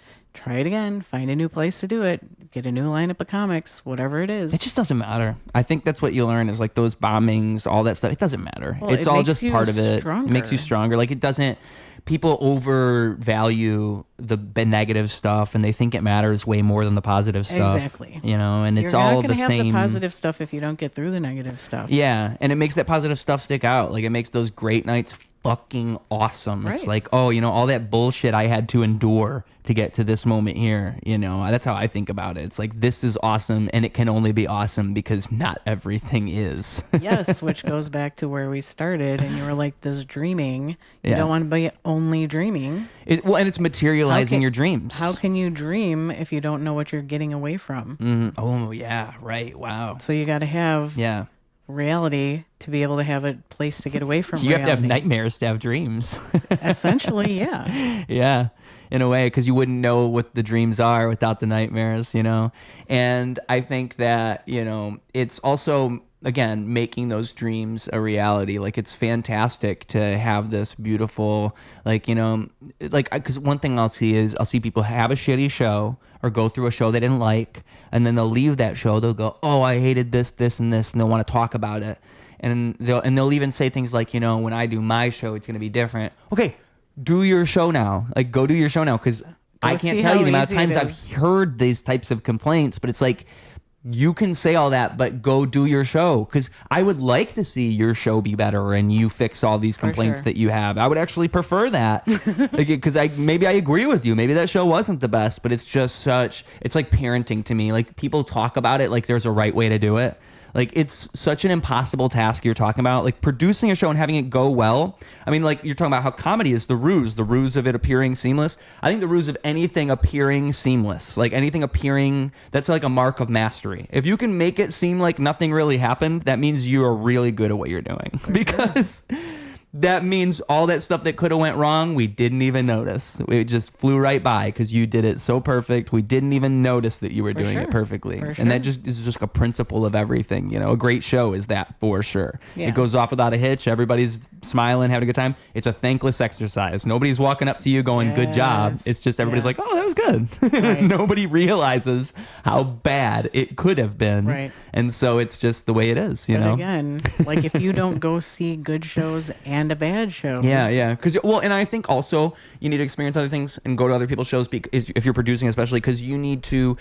find a new place to do it, get a new lineup of comics, whatever it is. It just doesn't matter. I think that's what you learn is like those bombings, all that stuff. It doesn't matter. Well, it's all just part of it. It makes you stronger. Like it doesn't. People overvalue the negative stuff, and they think it matters way more than the positive stuff. Exactly. And it's all the same. You're not going to have the positive stuff if you don't get through the negative stuff. Yeah, and it makes that positive stuff stick out. Like it makes those great nights fucking awesome. It's Right. like, oh, you know, all that bullshit I had to endure to get to this moment here, you know, that's how I think about it. It's like, this is awesome, and it can only be awesome because not everything is. Yes, which goes back to where we started, and you were like, this dreaming. You Yeah. don't want to be only dreaming. Well, and it's materializing your dreams. How can you dream if you don't know what you're getting away from? Oh, yeah, right. Wow. So you got to have Yeah. reality to be able to have a place to get away from You have to have reality. nightmares to have dreams. Essentially, yeah. Yeah, in a way, because you wouldn't know what the dreams are without the nightmares, you know? And I think that, you know, it's also, again, making those dreams a reality. Like, it's fantastic to have this beautiful, like, you know, like, because one thing I'll see people have a shitty show or go through a show they didn't like, and then they'll leave that show. They'll go, oh, I hated this, this, and this, and they'll want to talk about it. And they'll even say things like, you know, when I do my show, it's going to be different. Okay, do your show now. Like, go do your show now, because I can't see tell how you the amount of easy it times I've is. heard these types of complaints, but it's like, you can say all that, but go do your show. Because I would like to see your show be better and you fix all these complaints sure. that you have. I would actually prefer that, because maybe I agree with you. Maybe that show wasn't the best, but it's just it's like parenting to me. Like, people talk about it like there's a right way to do it. Like, it's such an impossible task you're talking about. Like, producing a show and having it go well. I mean, like, you're talking about how comedy is the ruse of it appearing seamless. I think the ruse of anything appearing seamless, like anything appearing, that's like a mark of mastery. If you can make it seem like nothing really happened, that means you are really good at what you're doing. Because that means all that stuff that could have went wrong, we didn't even notice. It just flew right by because you did it so perfect. We didn't even notice that you were doing it sure. perfectly. For And that sure. just is just a principle of everything. You know, a great show is that for sure. Yeah. It goes off without a hitch. Everybody's smiling, having a good time. It's a thankless exercise. Nobody's walking up to you going, good job. Yes. It's just everybody's like, Yes. oh, that was good. Right. Nobody realizes how bad it could have been. Right. And so it's just the way it is, you But know? again, like, if you don't go see good shows and a bad show. Yeah. Because, well, and I think also you need to experience other things and go to other people's shows, because if you're producing, especially, because you need to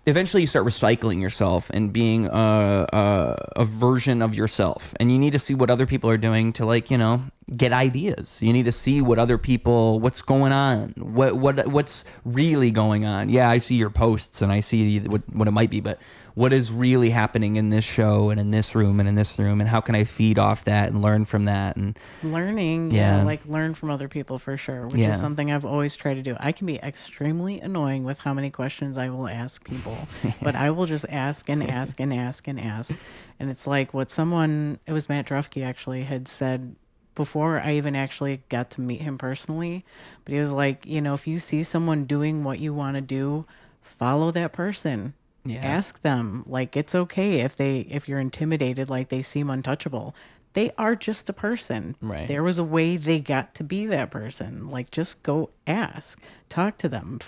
eventually you start recycling yourself and being a version of yourself, and you need to see what other people are doing to, like, you know, get ideas. You need to see what other people, what's going on, what's really going on. Yeah, I see your posts and I see what it might be, but what is really happening in this show and in this room and in this room, and how can I feed off that and learn from that? And Learning, Yeah. like, learn from other people for sure, which Yeah. is something I've always tried to do. I can be extremely annoying with how many questions I will ask people, but I will just ask and ask and ask and ask. And it's like what it was Matt Drufke actually had said before I even actually got to meet him personally. But he was like, you know, if you see someone doing what you want to do, follow that person. Yeah. Ask them. Like, it's okay if you're intimidated, like they seem untouchable. They are just a person. Right. There was a way they got to be that person. Like, just go ask, talk to them.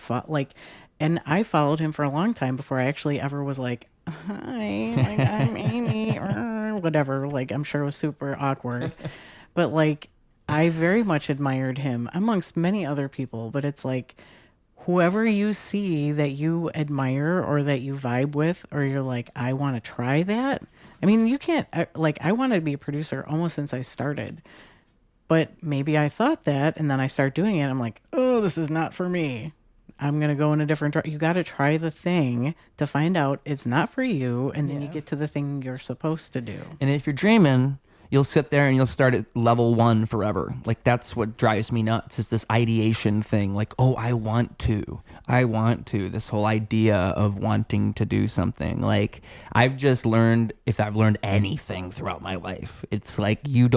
And I followed him for a long time before I actually ever was like, hi, like, I'm Amy, or whatever. Like, I'm sure it was super awkward. But, like, I very much admired him amongst many other people. But it's like, whoever you see that you admire or that you vibe with, or you're like, I want to try that. I mean, you can't, like, I wanted to be a producer almost since I started. But maybe I thought that, and then I start doing it. I'm like, oh, this is not for me. I'm going to go in a different direction. You got to try the thing to find out it's not for you, and then you get to the thing you're supposed to do. And if you're dreaming, you'll sit there and you'll start at level 1 forever. Like, that's what drives me nuts, is this ideation thing. Like, oh, I want to. This whole idea of wanting to do something. Like, I've just learned, if I've learned anything throughout my life, it's like you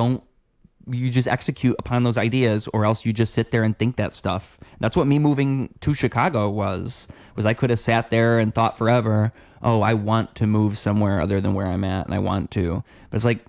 just execute upon those ideas, or else you just sit there and think that stuff. That's what me moving to Chicago was I could have sat there and thought forever, oh, I want to move somewhere other than where I'm at, and I want to. But it's like,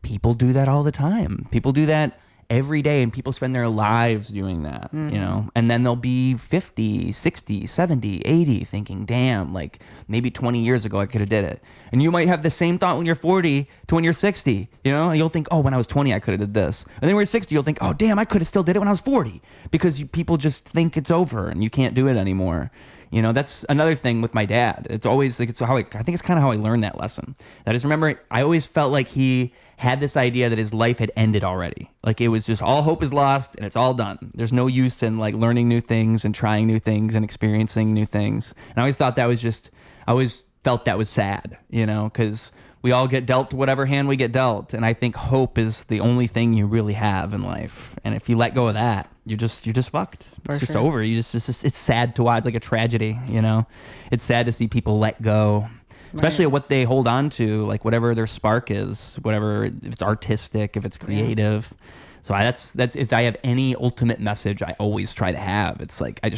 people do that all the time. People do that every day, and people spend their lives doing that, you know? And then they'll be 50, 60, 70, 80 thinking, damn, like, maybe 20 years ago I could have did it. And you might have the same thought when you're 40 to when you're 60, you know? And you'll think, oh, when I was 20 I could have did this. And then when you're 60, you'll think, oh, damn, I could have still did it when I was 40. Because people just think it's over and you can't do it anymore. You know, that's another thing with my dad. It's always like, I think it's kind of how I learned that lesson. I just remember I always felt like he had this idea that his life had ended already. Like it was just all hope is lost and it's all done. There's no use in like learning new things and trying new things and experiencing new things. And I always thought that was just, I always felt that was sad, you know, because we all get dealt whatever hand we get dealt. And I think hope is the only thing you really have in life. And if you let go of that, you're just fucked. It's just over. It's sad to watch. It's like a tragedy, you know. It's sad to see people let go, especially at what they hold on to, like whatever their spark is, whatever, if it's artistic, if it's creative. So that's if I have any ultimate message, I always try to have. It's like I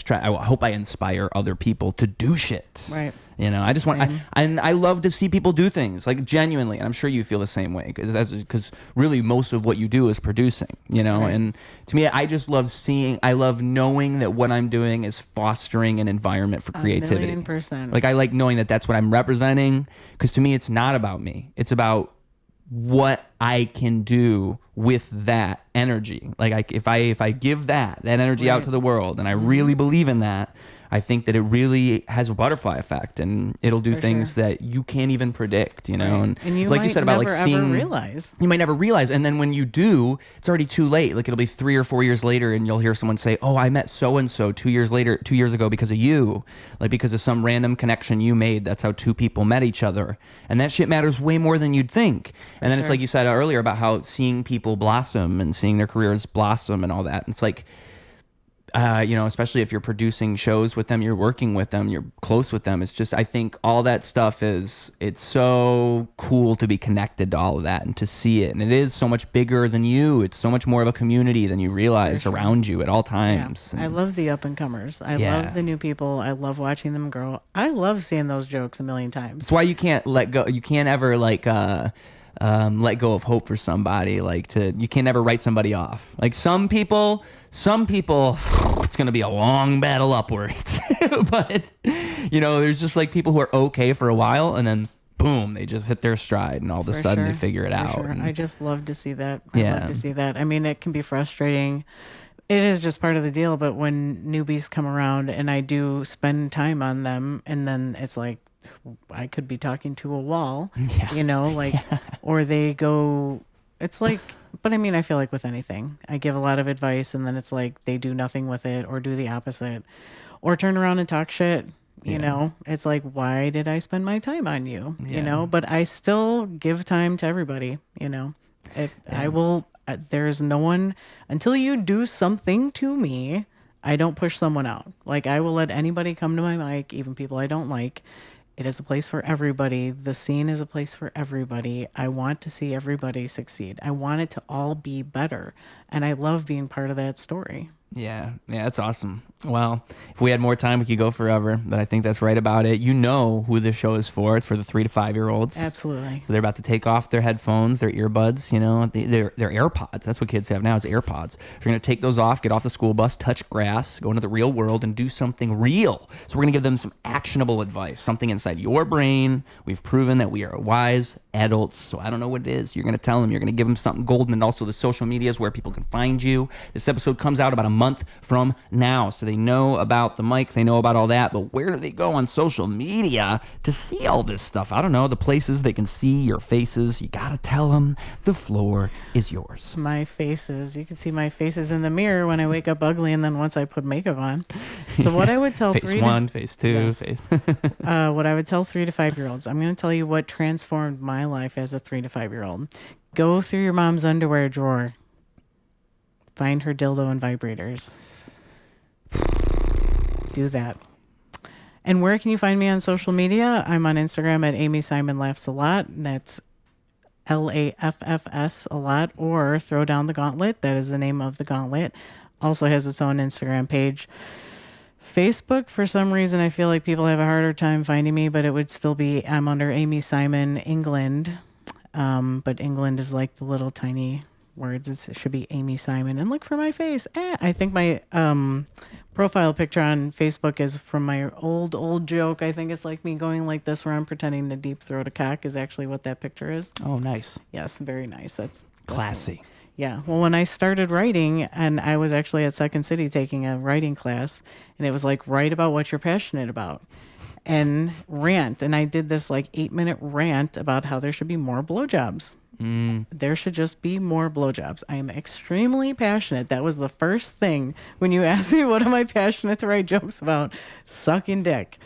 hope I inspire other people to do shit. Right. You know, I just want, I love to see people do things like genuinely. And I'm sure you feel the same way because really most of what you do is producing, you know, and to me, I just love I love knowing that what I'm doing is fostering an environment for creativity. 1,000,000%. Like I like knowing that that's what I'm representing because to me, it's not about me. It's about what I can do with that energy. Like if I give that energy out to the world and I really believe in that, I think that it really has a butterfly effect and it'll do things that you can't even predict, you know. And you like you said about like seeing, realize. You might never realize. And then when you do, it's already too late. Like it'll be 3 or 4 years later and you'll hear someone say, oh, I met so-and-so 2 years ago because of you, like because of some random connection you made. That's how two people met each other. And that shit matters way more than you'd think. And then it's like you said earlier about how seeing people blossom and seeing their careers blossom and all that. It's like, you know, especially if you're producing shows with them, you're working with them, you're close with them. It's just, I think all that stuff it's so cool to be connected to all of that and to see it. And it is so much bigger than you. It's so much more of a community than you realize around you at all times. Yeah. I love the up and comers. I love the new people. I love watching them grow. I love seeing those jokes a million times. That's why you can't let go. You can't ever like, let go of hope for somebody. You can't ever write somebody off. Like some people, it's going to be a long battle upwards. But, you know, there's just like people who are okay for a while and then boom, they just hit their stride and all of a sudden they figure it out. Sure. I just love to see that. I love to see that. I mean, it can be frustrating. It is just part of the deal. But when newbies come around and I do spend time on them and then it's like, I could be talking to a wall, you know, like, or they go, it's like, but I mean, I feel like with anything, I give a lot of advice and then it's like they do nothing with it or do the opposite or turn around and talk shit, you know, it's like, why did I spend my time on you, you know, but I still give time to everybody, you know, I will, there's no one, until you do something to me, I don't push someone out. Like I will let anybody come to my mic, even people I don't like. It is a place for everybody. The scene is a place for everybody. I want to see everybody succeed. I want it to all be better. And I love being part of that story. Yeah, that's awesome. Well, if we had more time, we could go forever, but I think that's right about it. You know who this show is for. It's for the 3 to 5 year olds. Absolutely. So they're about to take off their headphones, their earbuds, you know, their AirPods. That's what kids have now is AirPods. They're going to take those off, get off the school bus, touch grass, go into the real world and do something real. So we're going to give them some actionable advice, something inside your brain. We've proven that we are wise adults. So I don't know what it is. You're going to tell them, you're going to give them something golden, and also the social medias where people can find you. This episode comes out about a month from now. So they know about the mic, they know about all that, but where do they go on social media to see all this stuff? I don't know, the places they can see your faces. You gotta tell them the floor is yours. My faces, you can see my faces in the mirror when I wake up ugly and then once I put makeup on. So what I would tell face 1, face 2, face what I would tell 3 to 5 year olds, I'm going to tell you what transformed my life as a 3 to 5 year old. Go through your mom's underwear drawer, find her dildo and vibrators. Do that. And where can you find me on social media? I'm on Instagram at Amy Simon Laughs a Lot. That's LAFFS a lot, or Throwdown the Gauntlet. That is the name of the gauntlet. Also has its own Instagram page. Facebook, for some reason, I feel like people have a harder time finding me, but it would still be, I'm under Amy Simon England. But England is like the little tiny words. It should be Amy Simon. And look for my face. I think my profile picture on Facebook is from my old joke. I think it's like me going like this where I'm pretending to deep throat a cock is actually what that picture is. Oh, nice. Yes, very nice. That's classy. Yeah. Well, when I started writing, and I was actually at Second City taking a writing class, and it was like, write about what you're passionate about and rant. And I did this like 8-minute rant about how there should be more blowjobs. There should just be more blowjobs. I am extremely passionate. That was the first thing when you asked me, what am I passionate to write jokes about? Sucking dick.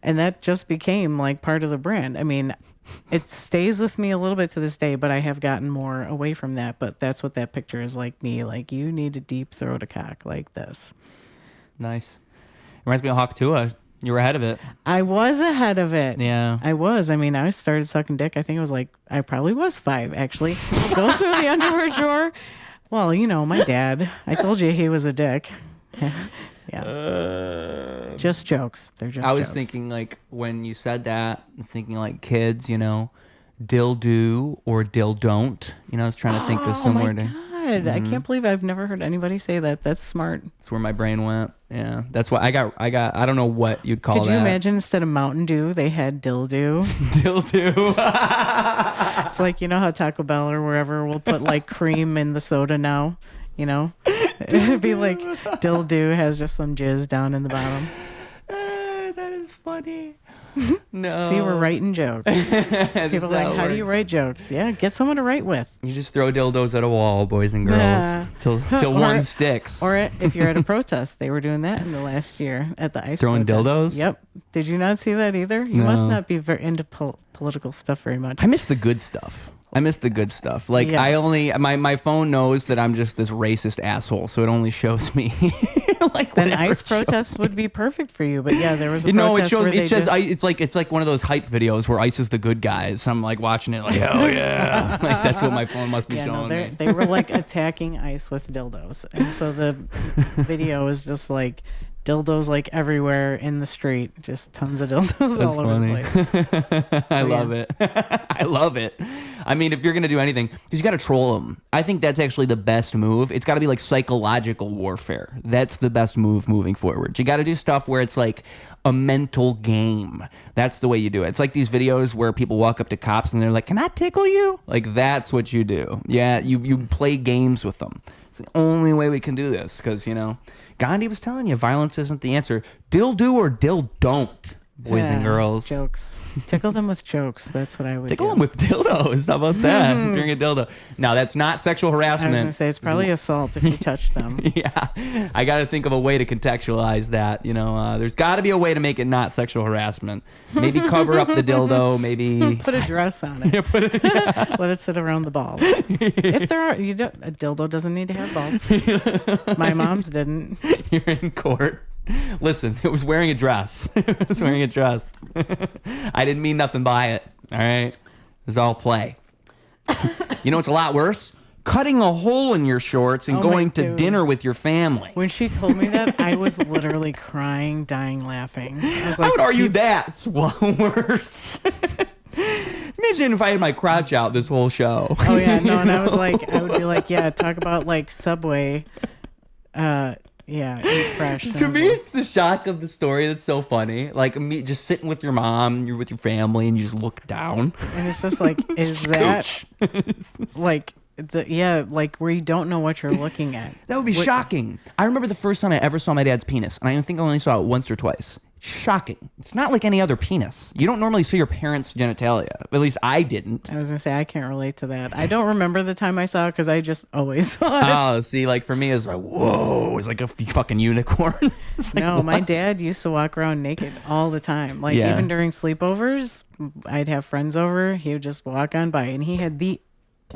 And that just became like part of the brand. I mean, it stays with me a little bit to this day, but I have gotten more away from that. But that's what that picture is like me. Like, you need to deep throat a cock like this. Nice. Reminds me of Hawk Tua. You were ahead of it. I was ahead of it. Yeah. I was. I mean, I started sucking dick. I think it was like, I probably was 5, actually. Go through the underwear drawer. Well, you know, my dad. I told you he was a dick. Yeah. Just jokes. They're just I was jokes. thinking, like, when you said that, I was thinking, like, kids, you know, dill do or dill don't. You know, I was trying to think of somewhere to. God. I can't believe I've never heard anybody say that. That's smart. That's where my brain went. Yeah. That's why I got, I don't know what you'd call that. Could you imagine instead of Mountain Dew, they had dildo? Dill do. It's like, you know how Taco Bell or wherever will put like cream in the soda now? You know? It'd be like dildo has just some jizz down in the bottom. That is funny. No. See, we're writing jokes. People are like, how do you write jokes? Yeah, get someone to write with. You just throw dildos at a wall, boys and girls, till one sticks. Or if you're at a protest, they were doing that in the last year at the ice Throwing protest. dildos? Yep. Did you not see that either? You must not be very into political stuff very much. I miss the good stuff. Like, Yes. I only, my phone knows that I'm just this racist asshole, so it only shows me like Then whatever ice it shows. protests would be perfect for you. But yeah, there was a No, it protest shows. where they It says just, it's like one of those hype videos where ICE is the good guys. I'm like watching it, like, hell yeah, like that's what my phone must be showing me. they were like attacking ice with dildos, and so the video is just like dildos like everywhere in the street, just tons of dildos That's all over funny. the place. I So, love yeah. it. I love it. I mean, if you're going to do anything, because you got to troll them. I think that's actually the best move. It's got to be like psychological warfare. That's the best move moving forward. You got to do stuff where it's like a mental game. That's the way you do it. It's like these videos where people walk up to cops and they're like, can I tickle you? Like, that's what you do. Yeah, you play games with them. It's the only way we can do this because, you know, Gandhi was telling you violence isn't the answer. Dill do or dill don't, boys and Yeah, girls. Jokes. Tickle them with jokes. That's what I would Tickle do. them with dildos. How about that? During a dildo. No, that's not sexual I was harassment. going to say, it's probably assault if you touch them. Yeah, I got to think of a way to contextualize that. You know, there's got to be a way to make it not sexual harassment. Maybe cover up the dildo. Maybe Put a dress on it. Let it sit around the balls. If there are, a dildo doesn't need to have balls. My mom's didn't. you're in court. Listen, it was wearing a dress. It was wearing a dress. I didn't mean nothing by it. All right, it was all play. You know what's a lot worse? Cutting a hole in your shorts and Oh, going my to dude. dinner with your family. When she told me that, I was literally crying, dying, laughing. I was like, I would argue that's worse. Imagine if I had my crotch out this whole show. oh yeah, no, and I was You like, know? I would be like, yeah, talk about like Subway. Yeah, eat fresh. And I To was me, like, it's the shock of the story that's so funny. Like me just sitting with your mom, you're with your family, and you just look down. and it's just like, is that like like where you don't know what you're looking at? That would be shocking. I remember the first time I ever saw my dad's penis, and I think I only saw it once or twice. Shocking. It's not like any other penis. You don't normally see your parents' genitalia. At least I didn't. I was gonna say I can't relate to that. I don't remember the time I saw it because I just always saw it. Oh, see, like for me, it's like, whoa, it's like a fucking unicorn. It's like, No, my what? dad used to walk around naked all the time. Like Yeah. even during sleepovers, I'd have friends over. He would just walk on by, and he had the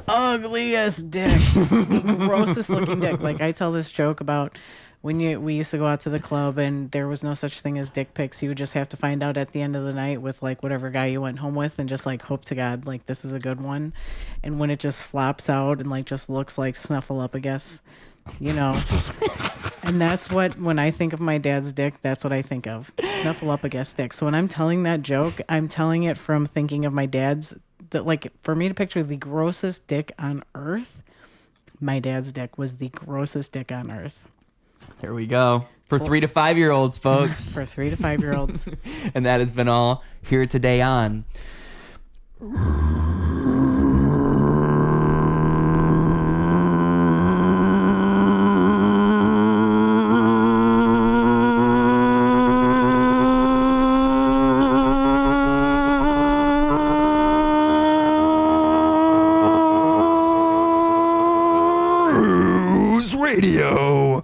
ugliest dick, the grossest looking dick. Like I tell this joke about when we used to go out to the club, and there was no such thing as dick pics. You would just have to find out at the end of the night with like whatever guy you went home with, and just like hope to God like this is a good one. And when it just flops out and like just looks like Snuffleupagus, you know. And that's what, when I think of my dad's dick, that's what I think of. Snuffleupagus dick. So when I'm telling that joke, I'm telling it from thinking of my dad's, that like for me to picture the grossest dick on earth, my dad's dick was the grossest dick on earth. There we go. For 3 to 5 year olds, folks. For 3 to 5 year olds. And that has been all here today on radio.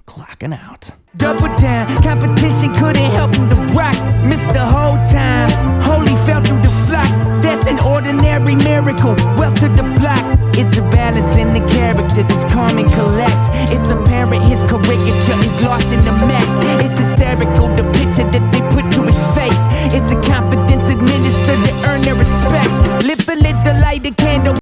Clocking out. Double down, competition couldn't help him to rock. Missed the whole time, holy fell through the flock. That's an ordinary miracle, wealth to the block. It's a balance in the character that's calm and collect. It's apparent his caricature is lost in the